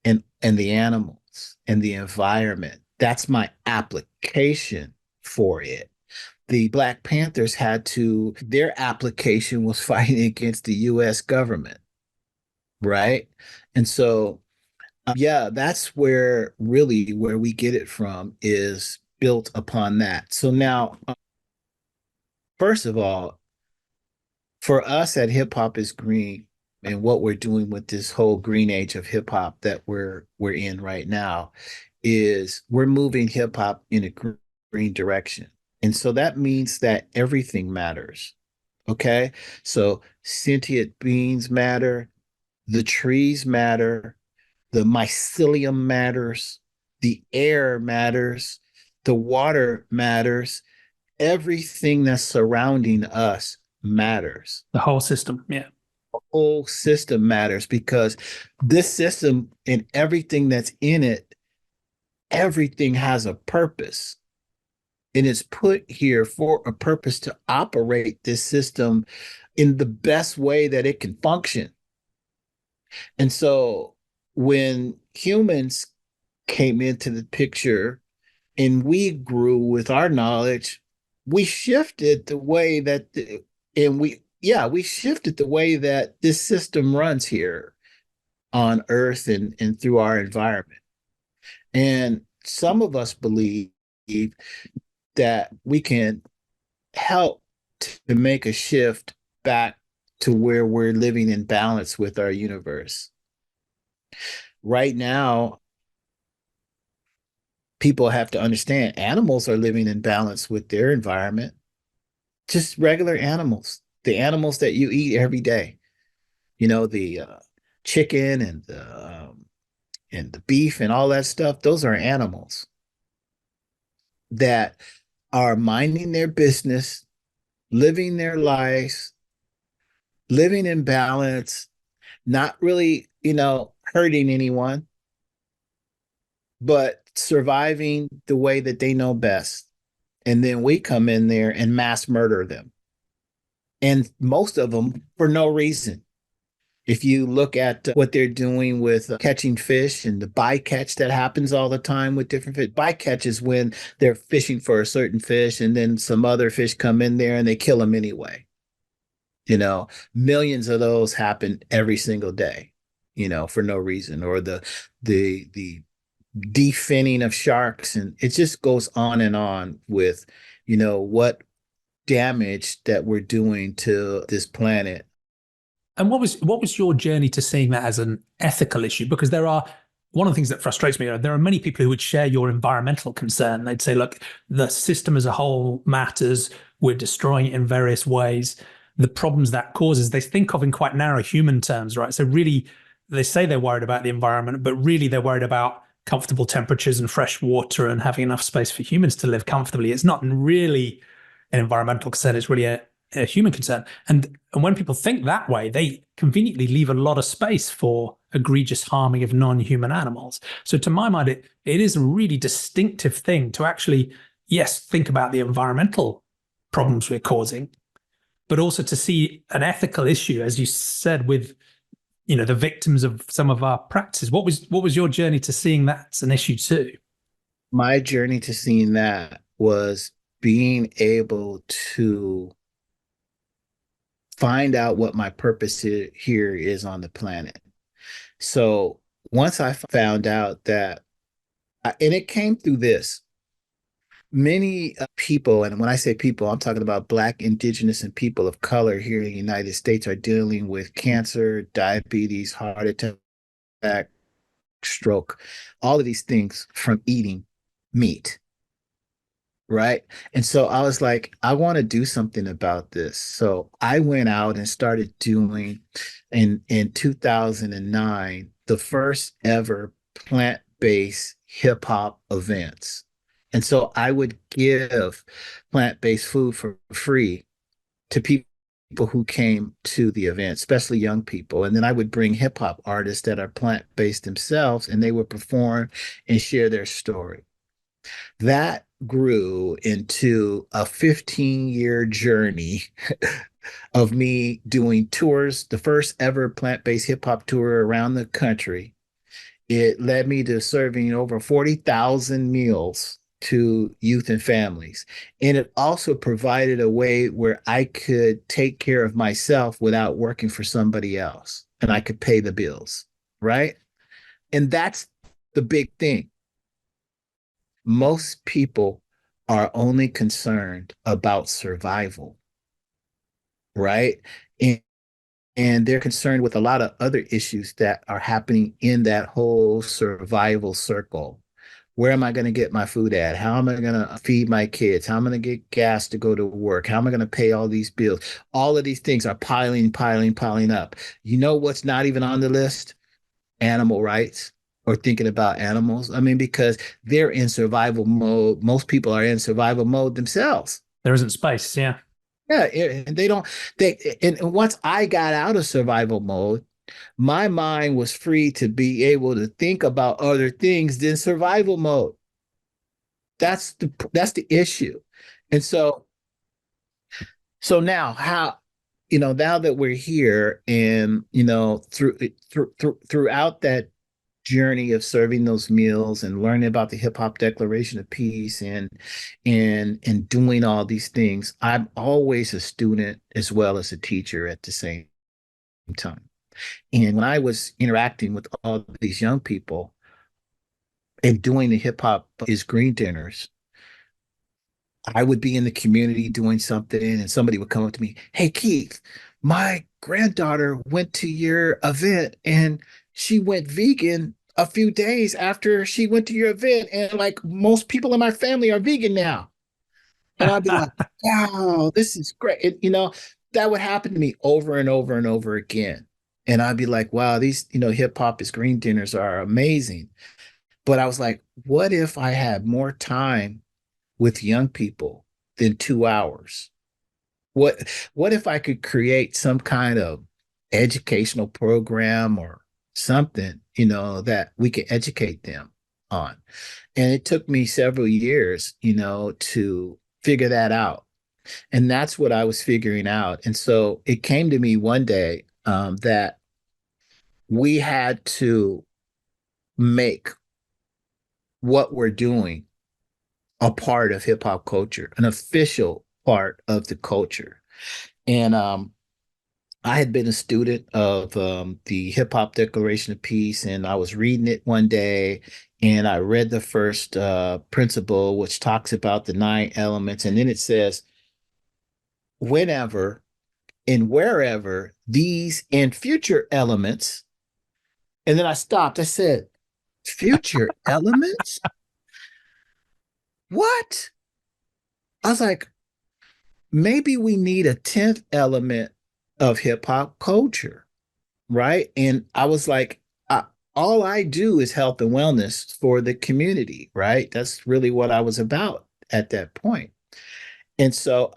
and the animals and the environment. That's my application for it. The Black Panthers had to, their application was fighting against the US government, right? And so, yeah, that's where really where we get it from is built upon that. So now, first of all, for us at Hip Hop is Green and what we're doing with this whole green age of hip hop that we're in right now is we're moving hip hop in a green direction. And so that means that everything matters. Okay? So sentient beings matter, the trees matter, the mycelium matters, the air matters, the water matters, everything that's surrounding us matters. The whole system. Yeah. The whole system matters because this system and everything that's in it, everything has a purpose. And it's put here for a purpose to operate this system in the best way that it can function. And so when humans came into the picture and we grew with our knowledge, we shifted the way that, and we shifted the way that this system runs here on Earth and through our environment. And some of us believe that we can help to make a shift back to where we're living in balance with our universe. Right now, people have to understand animals are living in balance with their environment, just regular animals, the animals that you eat every day, the chicken and the beef and all that stuff. Those are animals that are minding their business, living their lives, living in balance, not really, hurting anyone, but surviving the way that they know best. And then we come in there and mass murder them. And most of them for no reason. If you look at what they're doing with catching fish and the bycatch that happens all the time with different fish, bycatch is when they're fishing for a certain fish and then some other fish come in there and they kill them anyway. Millions of those happen every single day, for no reason, or the definning of sharks, and it just goes on with, what damage that we're doing to this planet. And what was your journey to seeing that as an ethical issue? Because one of the things that frustrates me, there are many people who would share your environmental concern. They'd say, look, the system as a whole matters. We're destroying it in various ways. The problems that causes, they think of in quite narrow human terms, right? So really, they say they're worried about the environment, but really they're worried about comfortable temperatures and fresh water and having enough space for humans to live comfortably. It's not really an environmental concern. It's really a human concern. And when people think that way, they conveniently leave a lot of space for egregious harming of non-human animals. So to my mind, it is a really distinctive thing to actually, yes, think about the environmental problems we're causing, but also to see an ethical issue, as you said, with the victims of some of our practices. What was your journey to seeing that's an issue too? My journey to seeing that was being able to find out what my purpose here is on the planet. So once I found out that, and it came through this, many people, and when I say people, I'm talking about Black, Indigenous, and people of color here in the United States are dealing with cancer, diabetes, heart attack, stroke, all of these things from eating meat. Right. And so I was like, I want to do something about this. So I went out and started doing in 2009, the first ever plant-based hip hop events. And so I would give plant-based food for free to people who came to the event, especially young people. And then I would bring hip hop artists that are plant-based themselves, and they would perform and share their story. That grew into a 15-year journey of me doing tours, the first ever plant-based hip hop tour around the country. It led me to serving over 40,000 meals to youth and families. And it also provided a way where I could take care of myself without working for somebody else and I could pay the bills, right? And that's the big thing. Most people are only concerned about survival, right? And, and they're concerned with a lot of other issues that are happening in that whole survival circle. Where am I going to get my food at? How am I going to feed my kids? How am I going to get gas to go to work? How am I going to pay all these bills? All of these things are piling up. You know what's not even on the list? Animal rights or thinking about animals. I mean, because they're in survival mode. Most people are in survival mode themselves. There isn't space. Yeah. Yeah, and they don't and once I got out of survival mode, my mind was free to be able to think about other things than survival mode. That's the issue. And so now how now that we're here and throughout that journey of serving those meals and learning about the hip hop declaration of peace and doing all these things, I'm always a student as well as a teacher at the same time. And when I was interacting with all these young people and doing the hip hop is green dinners, I would be in the community doing something and somebody would come up to me, "Hey, Keith, my granddaughter went to your event and she went vegan a few days after she went to your event. And like most people in my family are vegan now." And I'd be like, "Wow, this is great." And, that would happen to me over and over and over again. And I'd be like, "Wow, these, hip hop is green dinners are amazing." But I was like, what if I had more time with young people than 2 hours? What what if I could create some kind of educational program or something, that we could educate them on? And it took me several years, to figure that out. And that's what I was figuring out. And so it came to me one day that we had to make what we're doing a part of hip hop culture, an official part of the culture. And I had been a student of the Hip Hop Declaration of Peace, and I was reading it one day, and I read the first principle, which talks about the 9 elements, and then it says, whenever and wherever these and future elements, and then I stopped. I said, future elements? What? I was like, maybe we need a 10th element of hip hop culture, right? And I was like, all I do is health and wellness for the community, right? That's really what I was about at that point. And so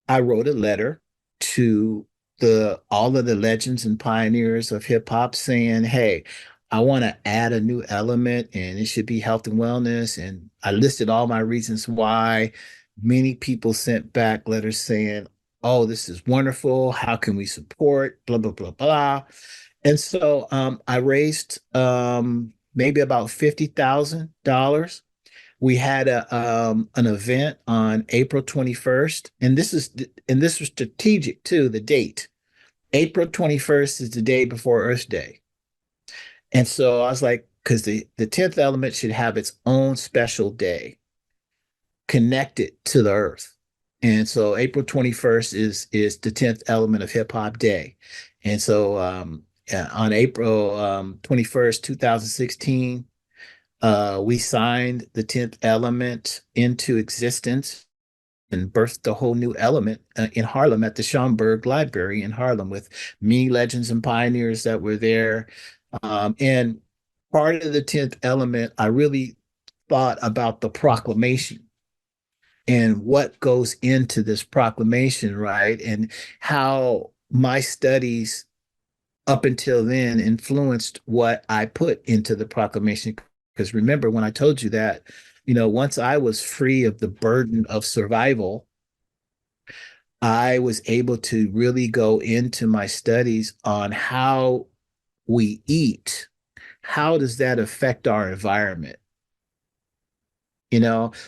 I wrote a letter to the all of the legends and pioneers of hip hop saying, "Hey, I want to add a new element and it should be health and wellness." And I listed all my reasons why. Many people sent back letters saying, "Oh, this is wonderful. How can we support? Blah, blah, blah, blah." And so I raised maybe about $50,000. We had an event on April 21st, and this was strategic too, the date. April 21st is the day before Earth Day. And so I was like, because the 10th element should have its own special day connected to the earth. And so April 21st is the 10th element of hip hop day. And so on April 21st, 2016, we signed the 10th element into existence and birthed a whole new element in Harlem at the Schomburg Library in Harlem with many legends and pioneers that were there. And part of the 10th element, I really thought about the proclamation and what goes into this proclamation, right? And how my studies up until then influenced what I put into the proclamation. Because remember, when I told you that once I was free of the burden of survival, I was able to really go into my studies on how we eat. How does that affect our environment?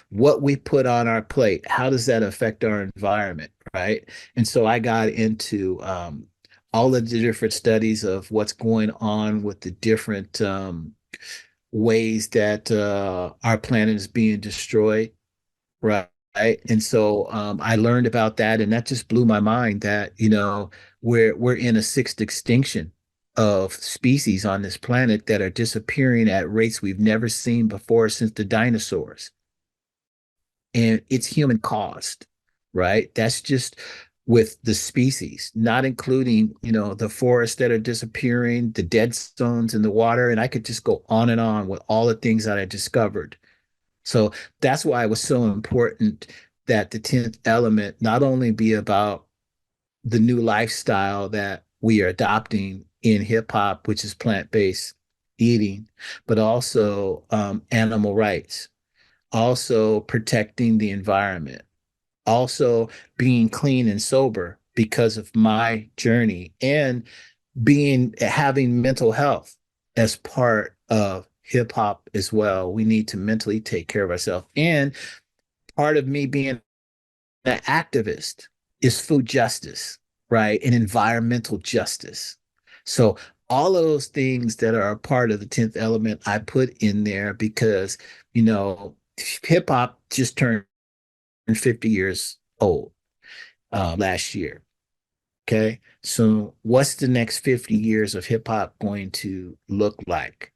What we put on our plate, how does that affect our environment, right? And so I got into all of the different studies of what's going on with the different ways that our planet is being destroyed, right? And so I learned about that, and that just blew my mind that, we're in a sixth extinction of species on this planet that are disappearing at rates we've never seen before since the dinosaurs. And it's human caused, right? That's just with the species, not including, the forests that are disappearing, the dead zones in the water. And I could just go on and on with all the things that I discovered. So that's why it was so important that the 10th element not only be about the new lifestyle that we are adopting in hip hop, which is plant-based eating, but also animal rights, also protecting the environment, also being clean and sober because of my journey, and being having mental health as part of hip hop as well. We need to mentally take care of ourselves. And part of me being an activist is food justice, right? And environmental justice. So all of those things that are a part of the 10th element, I put in there because, hip hop just turned 50 years old last year. Okay. So what's the next 50 years of hip hop going to look like?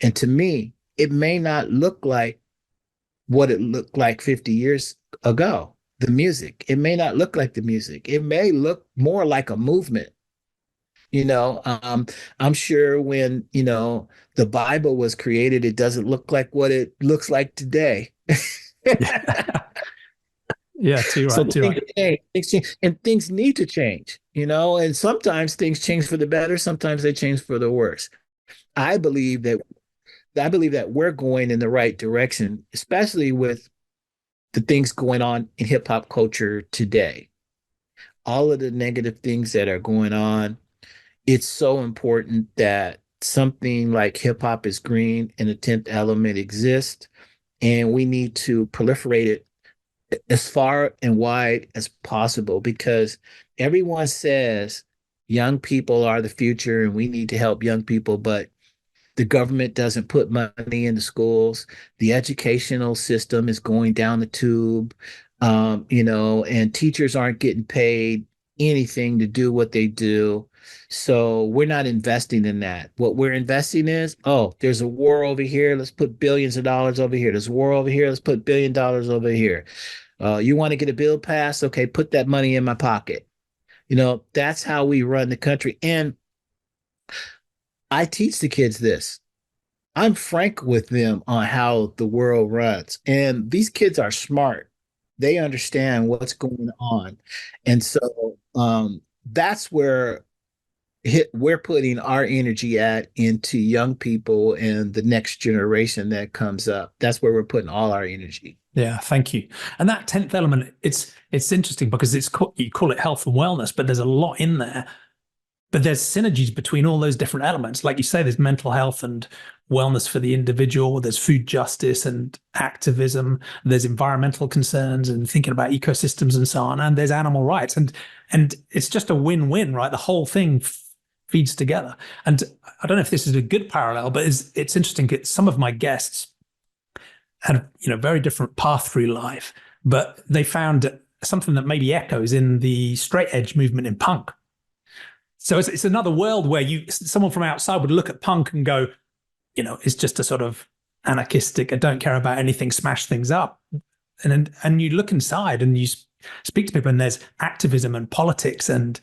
And to me, it may not look like what it looked like 50 years ago. The music, it may not look like the music. It may look more like a movement. You know, um, I'm sure when, the Bible was created, it doesn't look like what it looks like today. Yeah. Yeah, too So right, too things right. change, and things need to change, and sometimes things change for the better, sometimes they change for the worse. I believe that I believe that we're going in the right direction, especially with the things going on in hip hop culture today. All of the negative things that are going on, it's so important that something like hip hop is green and the 10th element exists, and we need to proliferate it as far and wide as possible because everyone says young people are the future and we need to help young people, but the government doesn't put money into schools. The educational system is going down the tube, and teachers aren't getting paid anything to do what they do. So we're not investing in that. What we're investing is, oh, there's a war over here. Let's put billions of dollars over here. There's a war over here. Let's put $1 billion over here. You want to get a bill passed? Okay, put that money in my pocket. That's how we run the country. And I teach the kids this. I'm frank with them on how the world runs. And these kids are smart. They understand what's going on. And so that's where we're putting our energy at into young people and the next generation that comes up. That's where we're putting all our energy. Yeah, thank you. And that 10th element, it's interesting because you call it health and wellness, but there's a lot in there. But there's synergies between all those different elements. Like you say, there's mental health and wellness for the individual, there's food justice and activism, there's environmental concerns and thinking about ecosystems and so on, and there's animal rights. And it's just a win-win, right? The whole thing feeds together. And I don't know if this is a good parallel, but it's interesting. Some of my guests had very different path through life, but they found something that maybe echoes in the straight edge movement in punk. So it's another world where someone from outside would look at punk and go, it's just a sort of anarchistic, I don't care about anything, smash things up. And you look inside and you speak to people and there's activism and politics and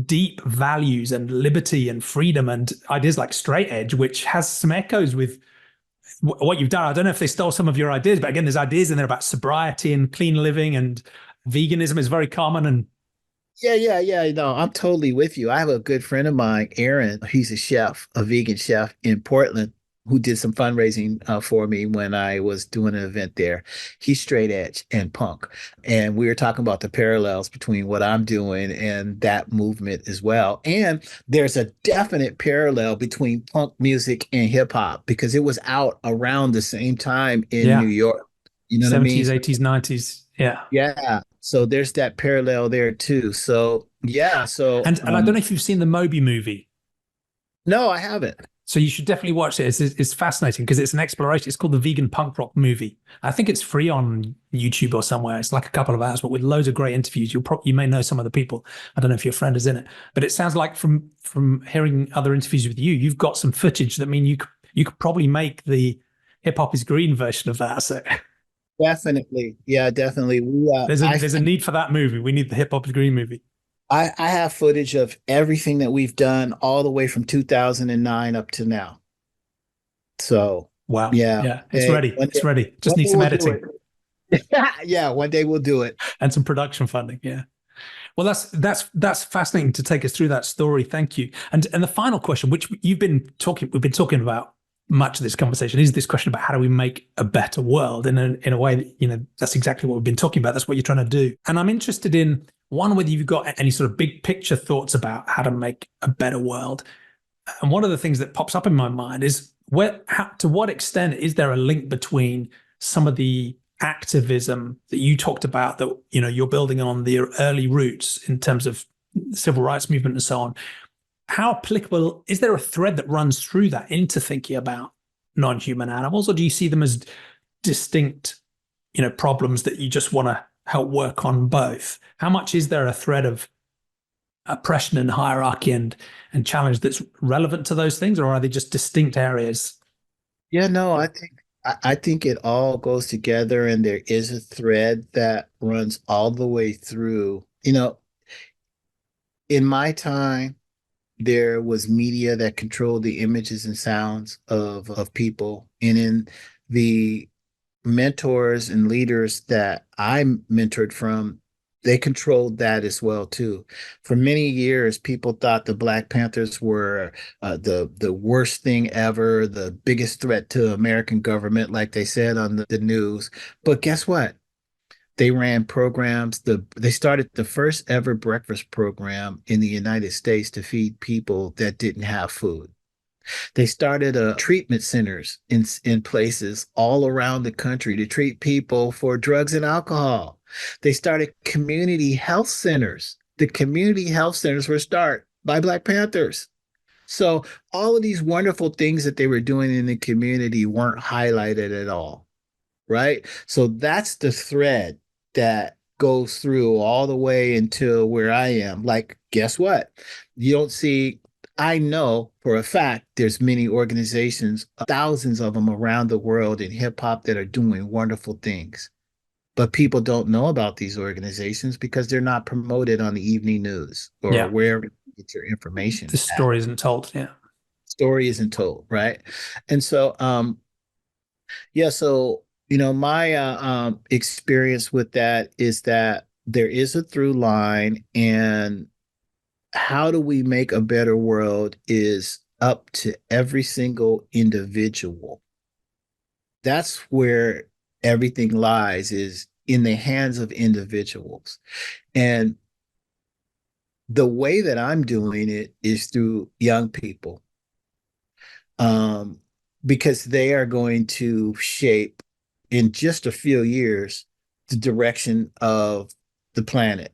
deep values and liberty and freedom and ideas like straight edge, which has some echoes with what you've done. I don't know if they stole some of your ideas, but again, there's ideas in there about sobriety and clean living, and veganism is very common. And Yeah, yeah, yeah. No, I'm totally with you. I have a good friend of mine, Aaron. He's a chef, a vegan chef in Portland. who did some fundraising for me when I was doing an event there. He's straight edge and punk. And we were talking about the parallels between what I'm doing and that movement as well. And there's a definite parallel between punk music and hip hop because it was out around the same time in New Yeah. York. You know what I mean? 70s, 80s, 90s. Yeah. Yeah. So there's that parallel there too. So yeah. So And I don't know if you've seen the Moby movie. no, I haven't. So you should definitely watch it. It's fascinating because it's an exploration. It's called the Vegan Punk Rock Movie. I think it's free on YouTube or somewhere. It's like a couple of hours, but with loads of great interviews. You may know some of the people. I don't know if your friend is in it, but it sounds like from hearing other interviews with you, you've got some footage that mean you could probably make the hip hop is green version of that. So Definitely. Yeah, definitely. there's a need for that movie. We need the hip hop is green movie. I have footage of everything that we've done all the way from 2009 up to now. So Wow. yeah, Yeah, it's ready. It's ready. Just one day needs some we'll do editing it. Yeah, one day we'll do it. and some production funding. Yeah. Well, that's fascinating to take us through that story. Thank you. And the final question, which we've been talking about much of this conversation, is this question about how do we make a better world in a way that, that's exactly what we've been talking about. That's what you're trying to do. And I'm interested in one, whether you've got any sort of big picture thoughts about how to make a better world. And one of the things that pops up in my mind is to what extent is there a link between some of the activism that you talked about that you're building on the early roots in terms of civil rights movement and so on? How applicable is there a thread that runs through that into thinking about non-human animals, or do you see them as distinct, problems that you just want to help work on both? How much is there a thread of oppression and hierarchy and challenge that's relevant to those things, or are they just distinct areas? Yeah, no, I think it all goes together and there is a thread that runs all the way through. In my time, there was media that controlled the images and sounds of people. And in the mentors and leaders that I mentored from, they controlled that as well too. For many years, people thought the Black Panthers were the worst thing ever, the biggest threat to American government, like they said on the news. But guess what? They ran programs. They started the first ever breakfast program in the United States to feed people that didn't have food. They started treatment centers in places all around the country to treat people for drugs and alcohol. They started community health centers. The community health centers were started by Black Panthers. So all of these wonderful things that they were doing in the community weren't highlighted at all, right? So that's the thread that goes through all the way until where I am. Like, guess what? You don't see, I know for a fact there's many organizations, thousands of them around the world in hip hop that are doing wonderful things. But people don't know about these organizations because they're not promoted on the evening news or Yeah, wherever you get your information the at. story isn't told. Yeah. Story isn't told, right? And so yeah, so my experience with that is that there is a through line, and how do we make a better world is up to every single individual. That's where everything lies, is in the hands of individuals. And the way that I'm doing it is through young people, um, because they are going to shape in just a few years the direction of the planet.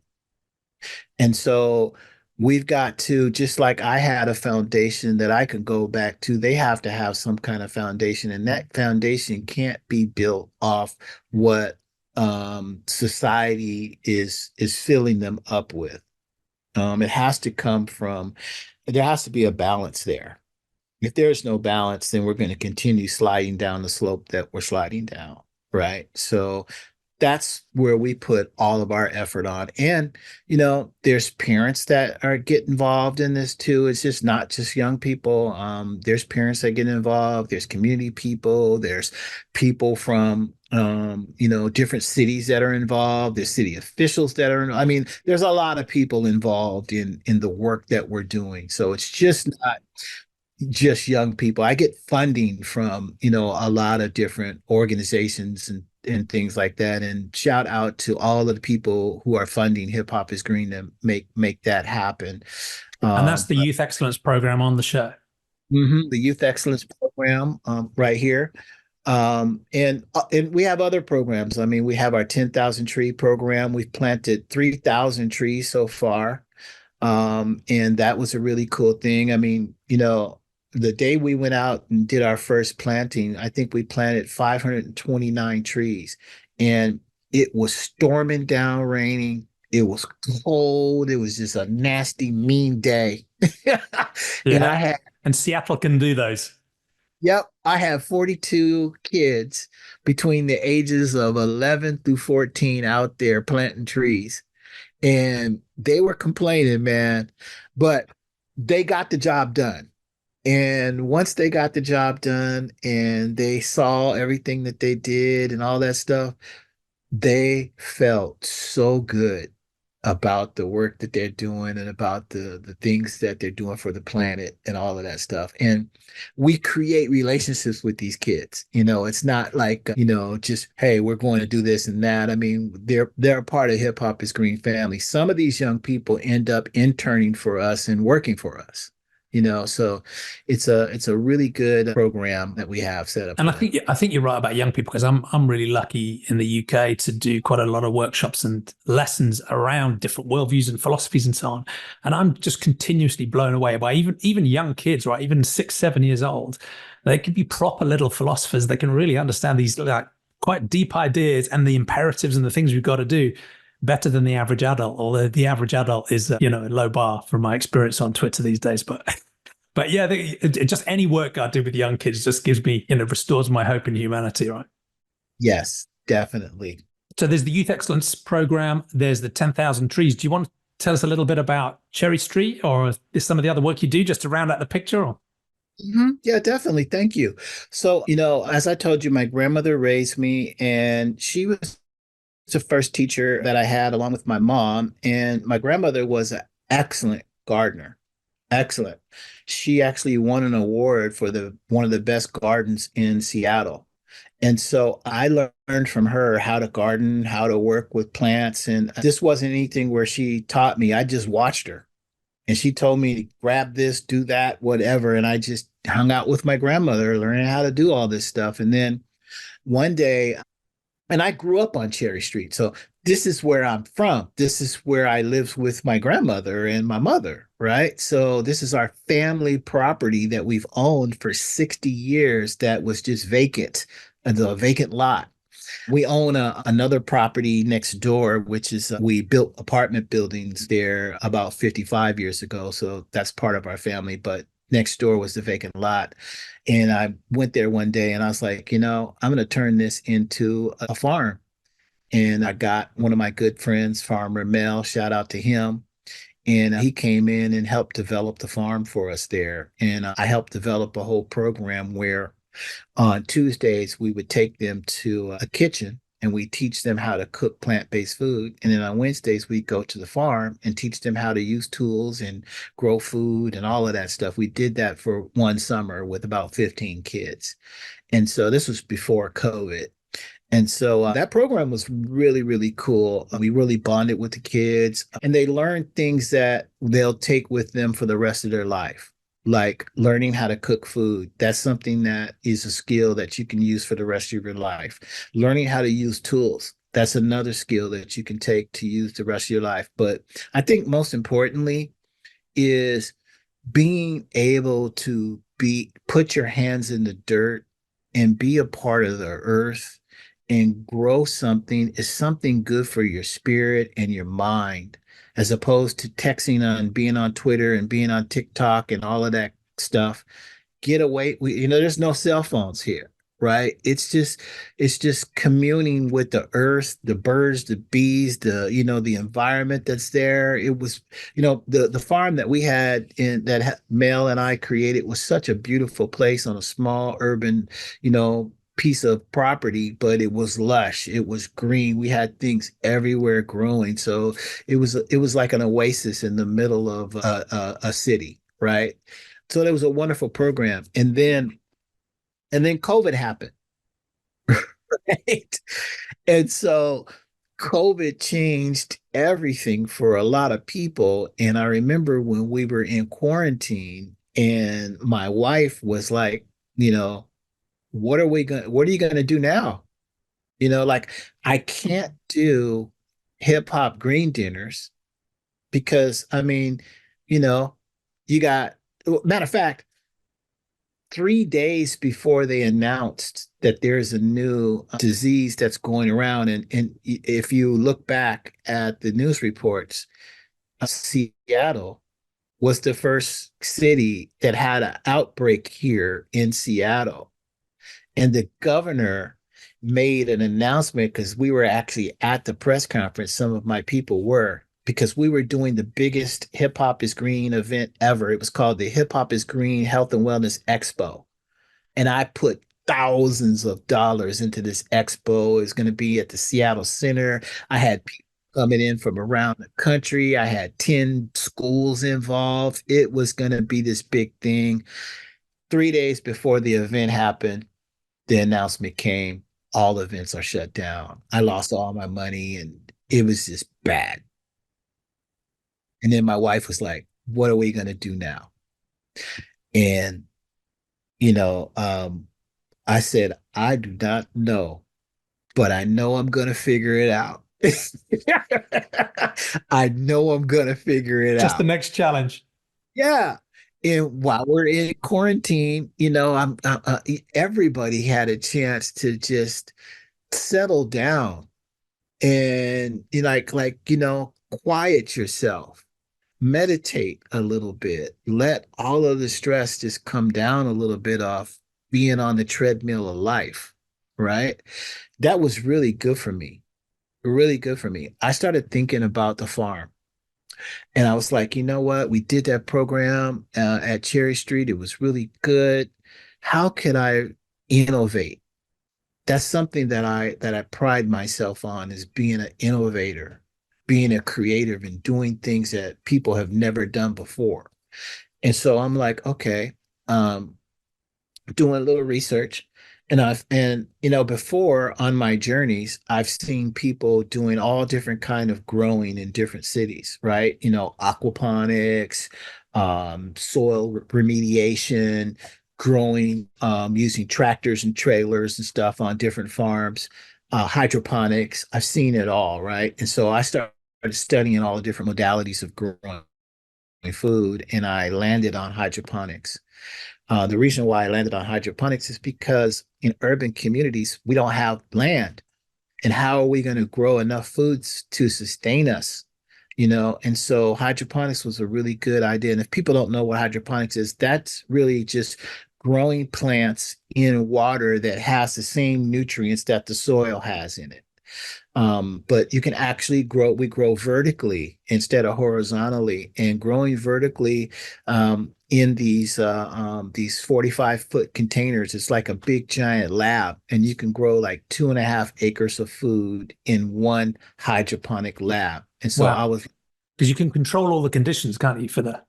And so we've got to, just like I had a foundation that I could go back to, they have to have some kind of foundation. And that foundation can't be built off what society is filling them up with. It has to come from, there has to be a balance there. If there's no balance, then we're going to continue sliding down the slope that we're sliding down, right? So that's where we put all of our effort on. And, there's parents that are get involved in this too. It's just not just young people. There's parents that get involved. There's community people. There's people from, different cities that are involved. There's city officials that are, I mean, there's a lot of people involved in the work that we're doing. So it's just not just young people. I get funding from, a lot of different organizations and things like that. And shout out to all of the people who are funding Hip Hop is Green to make that happen. And that's the But Youth Excellence Program on the show. the Youth Excellence Program right here. And we have other programs. I mean, we have our 10,000 tree program. We've planted 3,000 trees so far. And that was a really cool thing. I mean, the day we went out and did our first planting, I think we planted 529 trees, and it was storming down, raining. It was cold. It was just a nasty, mean day. And I Yeah. had, And Seattle can do those. yep, I have 42 kids between the ages of 11 through 14 out there planting trees, and they were complaining, man, but they got the job done. And once they got the job done and they saw everything that they did and all that stuff, they felt so good about the work that they're doing and about the things that they're doing for the planet and all of that stuff. And we create relationships with these kids. It's not like, just, hey, we're going to do this and that. I mean, they're a part of Hip Hop is Green family. Some of these young people end up interning for us and working for us. So it's a really good program that we have set up And for I them. think I think you're right about young people because I'm really lucky in the UK to do quite a lot of workshops and lessons around different worldviews and philosophies and so on. And I'm just continuously blown away by even young kids, right? Even 6, 7 years old, they can be proper little philosophers. They can really understand these like quite deep ideas and the imperatives and the things we've got to do better than the average adult. Although the average adult is a low bar from my experience on Twitter these days, but. But yeah, just any work I do with young kids just gives me, restores my hope in humanity, right? Yes, definitely. So there's the Youth Excellence Program. There's the 10,000 trees. Do you want to tell us a little bit about Cherry Street or is some of the other work you do just to round out the picture? Or? Yeah, definitely. Thank you. So, as I told you, my grandmother raised me, and she was the first teacher that I had along with my mom. And my grandmother was an excellent gardener. Excellent. She actually won an award for the one of the best gardens in Seattle. And so I learned from her how to garden, how to work with plants. And this wasn't anything where she taught me. I just watched her. And she told me to grab this, do that, whatever. And I just hung out with my grandmother, learning how to do all this stuff. And then one day, and I grew up on Cherry Street. So this is where I'm from. This is where I lived with my grandmother and my mother, right? So this is our family property that we've owned for 60 years that was just vacant, the vacant lot. We own another property next door, which is we built apartment buildings there about 55 years ago. So that's part of our family. But next door was the vacant lot. And I went there one day and I was like, I'm going to turn this into a farm. And I got one of my good friends, Farmer Mel, shout out to him. And he came in and helped develop the farm for us there. And I helped develop a whole program where on Tuesdays, we would take them to a kitchen and we teach them how to cook plant-based food. And then on Wednesdays, we go to the farm and teach them how to use tools and grow food and all of that stuff. We did that for one summer with about 15 kids. And so this was before COVID. And so that program was really, really cool. We really bonded with the kids and they learned things that they'll take with them for the rest of their life, like learning how to cook food. That's something that is a skill that you can use for the rest of your life. Learning how to use tools. That's another skill that you can take to use the rest of your life. But I think most importantly is being able to put your hands in the dirt and be a part of the earth and grow something is something good for your spirit and your mind, as opposed to texting on being on Twitter and being on TikTok and all of that stuff. Get away. There's no cell phones here, right? It's just communing with the earth, the birds, the bees, the environment that's there. It was, the farm that we had Mel and I created was such a beautiful place on a small urban, piece of property, but it was lush. It was green. We had things everywhere growing. So it was like an oasis in the middle of a city, right? So that was a wonderful program. And then COVID happened, right? And so COVID changed everything for a lot of people. And I remember when we were in quarantine and my wife was like, you know, what are you going to do now? Like I can't do hip hop green dinners because I mean, you know, you got, matter of fact, 3 days before they announced that there's a new disease that's going around, and if you look back at the news reports, Seattle was the first city that had an outbreak here in Seattle. And the governor made an announcement because we were actually at the press conference. Some of my people were, because we were doing the biggest Hip Hop is Green event ever. It was called the Hip Hop is Green Health and Wellness Expo. And I put thousands of dollars into this expo. It's going to be at the Seattle Center. I had people coming in from around the country. I had 10 schools involved. It was going to be this big thing. 3 days before the event happened, the announcement came, all events are shut down. I lost all my money and it was just bad. And then my wife was like, what are we going to do now? And, you know, um, I said, I do not know, but I know I'm going to figure it out. I know I'm going to figure it Just the out. next challenge. Yeah. And while we're in quarantine, everybody had a chance to just settle down and quiet yourself, meditate a little bit, let all of the stress just come down a little bit off being on the treadmill of life, right? That was really good for me, really good for me. I started thinking about the farm, and I was like, you know what, we did that program at Cherry Street, it was really good. How can I innovate? That's something that I pride myself on, is being an innovator, being a creative and doing things that people have never done before. And so I'm like, okay, um, doing a little research. Before on my journeys, I've seen people doing all different kind of growing in different cities, right? Aquaponics, soil remediation, growing using tractors and trailers and stuff on different farms, hydroponics. I've seen it all, right? And so I started studying all the different modalities of growing food, and I landed on hydroponics. The reason why I landed on hydroponics is because in urban communities, we don't have land. And how are we going to grow enough foods to sustain us? And so hydroponics was a really good idea. And if people don't know what hydroponics is, that's really just growing plants in water that has the same nutrients that the soil has in it. But you can actually we grow vertically instead of horizontally, and growing vertically in these 45-foot containers, it's like a big giant lab, and you can grow like 2.5 acres of food in one hydroponic lab. And so I Wow. was Because you can control all the conditions, can't you, for the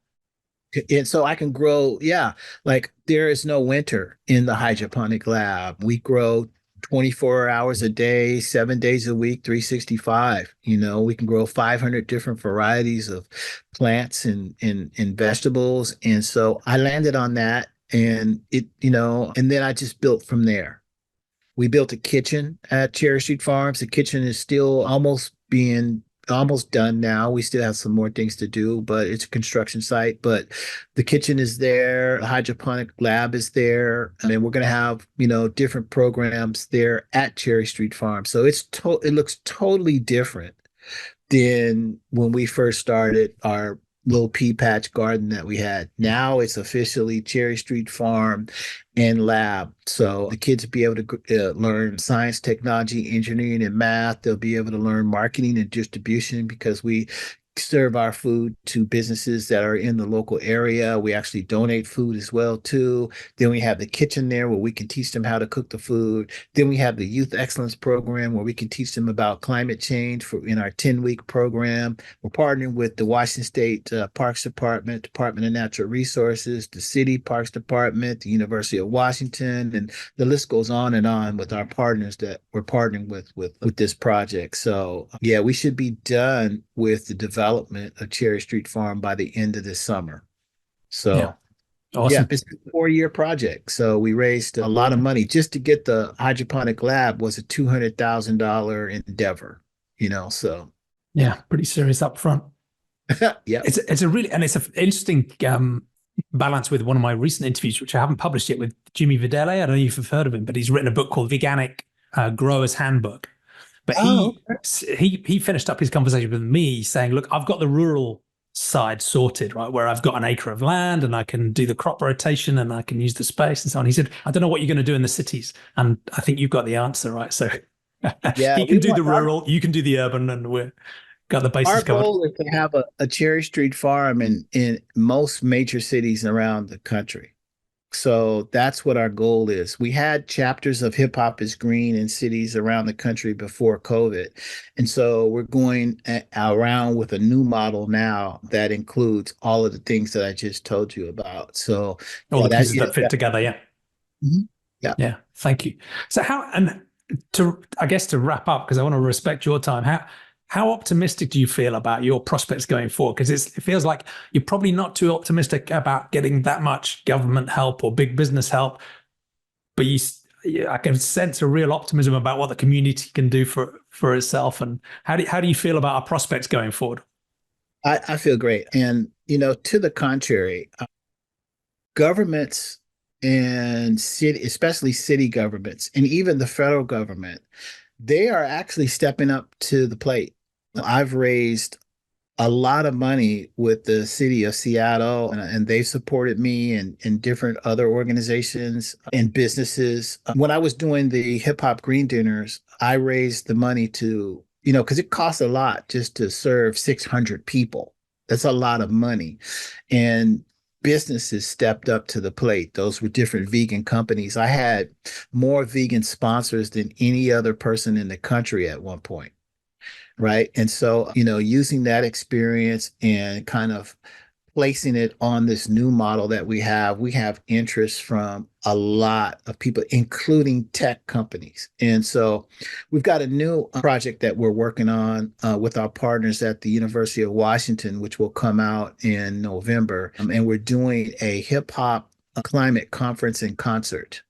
And so I can grow, yeah, like there is no winter in the hydroponic lab. We grow 24 hours a day, 7 days a week, 365. We can grow 500 different varieties of plants and vegetables. And so I landed on that, and then I just built from there. We built a kitchen at Cherry Street Farms. The kitchen is still almost done now. We still have some more things to do, but it's a construction site. But the kitchen is there, the hydroponic lab is there. I mean, we're going to have, different programs there at Cherry Street Farm. So it looks totally different than when we first started our little pea patch garden that we had. Now it's officially Cherry Street Farm and Lab. So the kids will be able to learn science, technology, engineering, and math. They'll be able to learn marketing and distribution because we serve our food to businesses that are in the local area. We actually donate food as well too. Then we have the kitchen there where we can teach them how to cook the food. Then we have the Youth Excellence Program where we can teach them about climate change for in our 10-week program. We're partnering with the Washington State Parks Department, Department of Natural Resources, the City Parks Department, the University of Washington, and the list goes on with our partners that we're partnering with this project. So yeah, we should be done with the development of Cherry Street Farm by the end of this summer. Yeah. So yeah, Awesome. it's a 4-year project. So we raised a lot of money just to get the hydroponic lab was a $200,000 endeavor, so yeah. Yeah. Pretty serious up front. Yep. It's a really, and it's an interesting balance with one of my recent interviews, which I haven't published yet, with Jimmy Vidale. I don't know if you've heard of him, but he's written a book called Veganic Growers Handbook. But Oh, okay. he finished up his conversation with me saying, "Look, I've got the rural side sorted, right, where I've got an acre of land and I can do the crop rotation and I can use the space and so on." He said, "I don't know what you're going to do in the cities," and I think you've got the answer, right? So Yeah, he can do the rural, you can do the urban, and we're got the bases our covered. goal is to have a Cherry Street farm in most major cities around the country. So that's what our goal is. We had chapters of Hip Hop is Green in cities around the country before COVID. And so we're going around with a new model now that includes all of the things that I just told you about. So All yeah, the pieces that fit together. Yeah. mhm. Yeah. Yeah. Thank you. So how, and I guess to wrap up, because I want to respect your time, how optimistic do you feel about your prospects going forward? Because it feels like you're probably not too optimistic about getting that much government help or big business help, but I can sense a real optimism about what the community can do for itself. And how do you feel about our prospects going forward? I feel great. And, to the contrary, governments and city, especially city governments, and even the federal government, they are actually stepping up to the plate. I've raised a lot of money with the city of Seattle, and they've supported me and different other organizations and businesses. When I was doing the hip hop green dinners, I raised the money to, because it costs a lot just to serve 600 people. That's a lot of money. And businesses stepped up to the plate. Those were different vegan companies. I had more vegan sponsors than any other person in the country at one point. Right. And so, using that experience and kind of placing it on this new model that we have interest from a lot of people, including tech companies. And so we've got a new project that we're working on with our partners at the University of Washington, which will come out in November. And we're doing a hip hop climate conference and concert.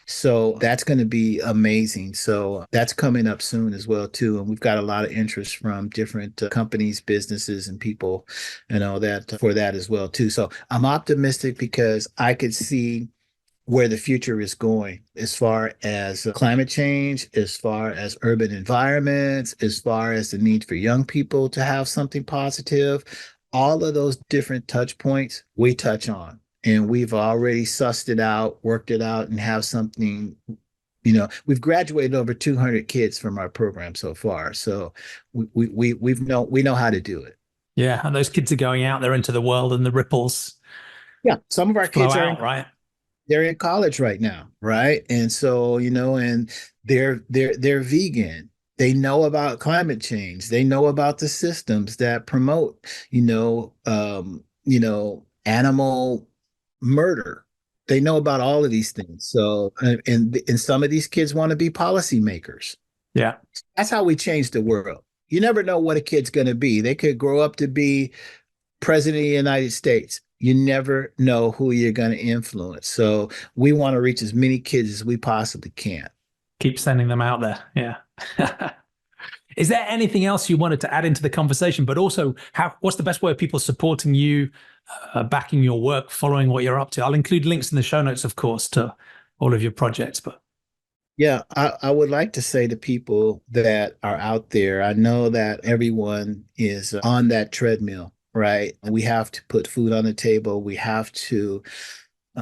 So that's going to be amazing. So that's coming up soon as well too. And we've got a lot of interest from different companies, businesses, and people, that for that as well too. So I'm optimistic because I could see where the future is going as far as climate change, as far as urban environments, as far as the need for young people to have something positive. All of those different touch points we touch on. And we've already sussed it out, worked it out, and have something. We've graduated over 200 kids from our program so far. So we know how to do it. Yeah, and those kids are going out there into the world, and the ripples Yeah, some of our flow kids are out, right? they're in college right now, right? And so, and they're vegan. They know about climate change. They know about the systems that promote, animal murder. They know about all of these things. So, and some of these kids want to be policymakers. Yeah. That's how we change the world. You never know what a kid's going to be. They could grow up to be president of the United States. You never know who you're going to influence. So we want to reach as many kids as we possibly can. Keep sending them out there. Yeah. Is there anything else you wanted to add into the conversation? But also, what's the best way of people supporting you, backing your work, following what you're up to? I'll include links in the show notes, of course, to all of your projects. But Yeah, I would like to say to people that are out there, I know that everyone is on that treadmill, right? We have to put food on the table. We have to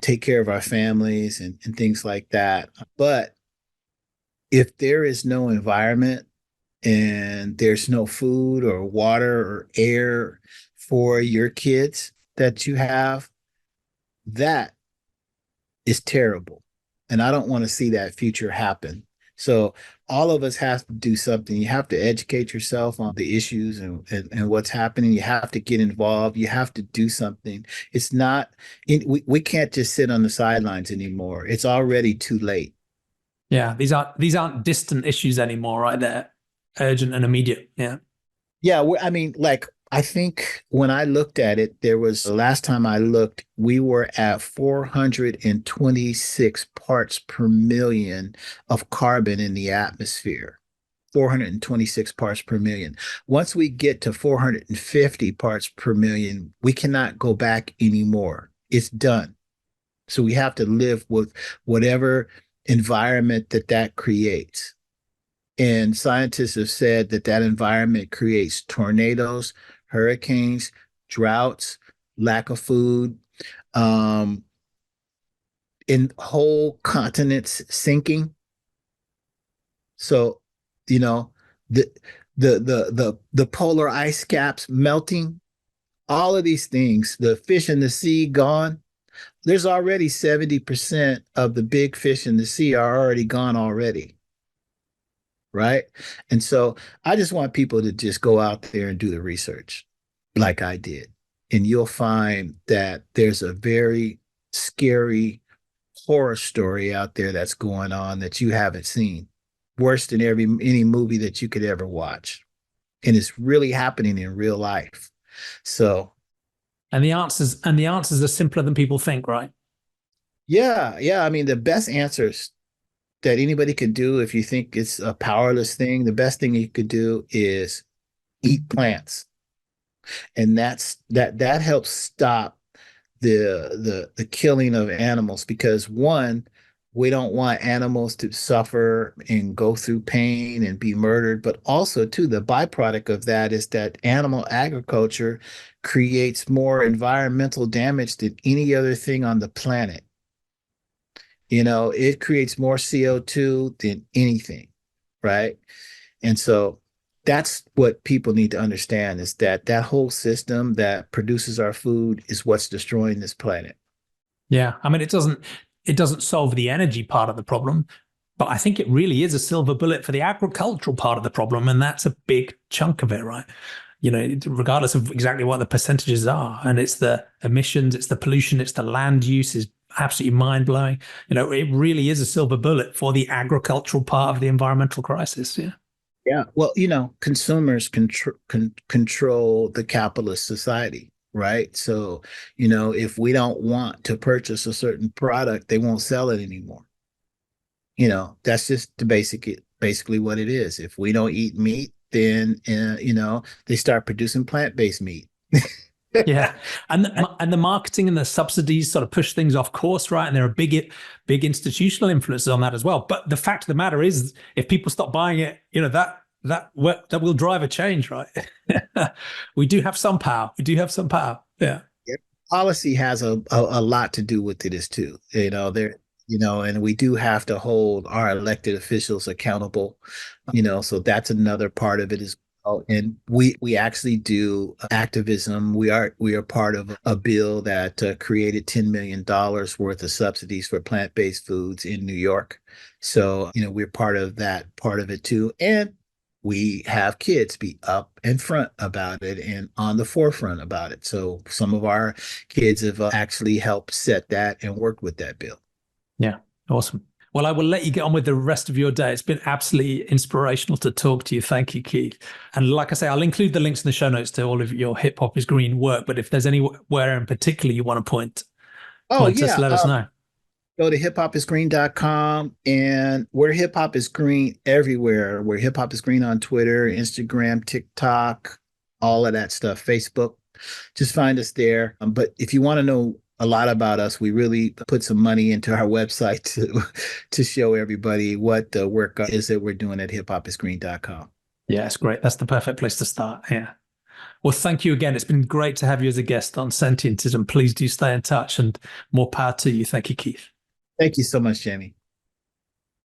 take care of our families and things like that. But if there is no environment and there's no food or water or air for your kids that you have, that is terrible. And I don't want to see that future happen. So all of us have to do something. You have to educate yourself on the issues and what's happening. You have to get involved. You have to do something. It's not, we can't just sit on the sidelines anymore. It's already too late. Yeah, these aren't distant issues anymore, right? They're urgent and immediate. Yeah. Yeah, I mean, like, I think when I looked at it, there was the last time I looked, we were at 426 parts per million of carbon in the atmosphere. 426 parts per million. Once we get to 450 parts per million, we cannot go back anymore. It's done. So we have to live with whatever environment that creates. And scientists have said that that environment creates tornadoes, hurricanes, droughts, lack of food, um, in whole continents sinking. So, you know, the the polar ice caps melting, all of these things, the fish in the sea gone. There's already 70% of the big fish in the sea are already gone already. Right. And so I just want people to just go out there and do the research like I did. And you'll find that there's a very scary horror story out there that's going on that you haven't seen. Worse than any movie that you could ever watch. And it's really happening in real life. So And the answers are simpler than people think, right? yeah. I mean, the best answers that anybody could do if you think it's a powerless thing, the best thing you could do is eat plants. And that helps stop the killing of animals because one, we don't want animals to suffer and go through pain and be murdered, but also too the byproduct of that is that animal agriculture creates more environmental damage than any other thing on the planet. It creates more CO2 than anything, right? And so that's what people need to understand is that that whole system that produces our food is what's destroying this planet. Yeah. I mean, it doesn't solve the energy part of the problem, but I think it really is a silver bullet for the agricultural part of the problem, and that's a big chunk of it, right? Regardless of exactly what the percentages are, and it's the emissions, it's the pollution, it's the land use is absolutely mind blowing. It really is a silver bullet for the agricultural part of the environmental crisis. Yeah. Yeah. Well, consumers control the capitalist society, right? So, if we don't want to purchase a certain product, they won't sell it anymore. That's just basically what it is. If we don't eat meat, then, they start producing plant-based meat. Yeah, and the marketing and the subsidies sort of push things off course, right? And there are big institutional influences on that as well. But the fact of the matter is, if people stop buying it, that will drive a change, right? We do have some power. We do have some power. Yeah. Yeah. Policy has a lot to do with it as too. And we do have to hold our elected officials accountable. So that's another part of it as well. And we actually do activism. We are part of a bill that created $10 million worth of subsidies for plant-based foods in New York. So, we're part of that part of it too. And we have kids be up and front about it and on the forefront about it. So some of our kids have actually helped set that and worked with that bill. Yeah. Awesome. Well, I will let you get on with the rest of your day. It's been absolutely inspirational to talk to you. Thank you, Keith. And like I say, I'll include the links in the show notes to all of your Hip Hop is Green work. But if there's anywhere in particular you want to Oh, point us, yeah. let us know. Go to hiphopisgreen.com, and we're Hip Hop is Green everywhere. We're Hip Hop is Green on Twitter, Instagram, TikTok, all of that stuff, Facebook. Just find us there. But if you want to know a lot about us, we really put some money into our website to show everybody what the work is that we're doing at hiphopisgreen.com. Yeah, it's great. That's the perfect place to start. Yeah. Well, thank you again. It's been great to have you as a guest on Sentientism. Please do stay in touch, and more power to you. Thank you, Keith. Thank you so much, Jamie.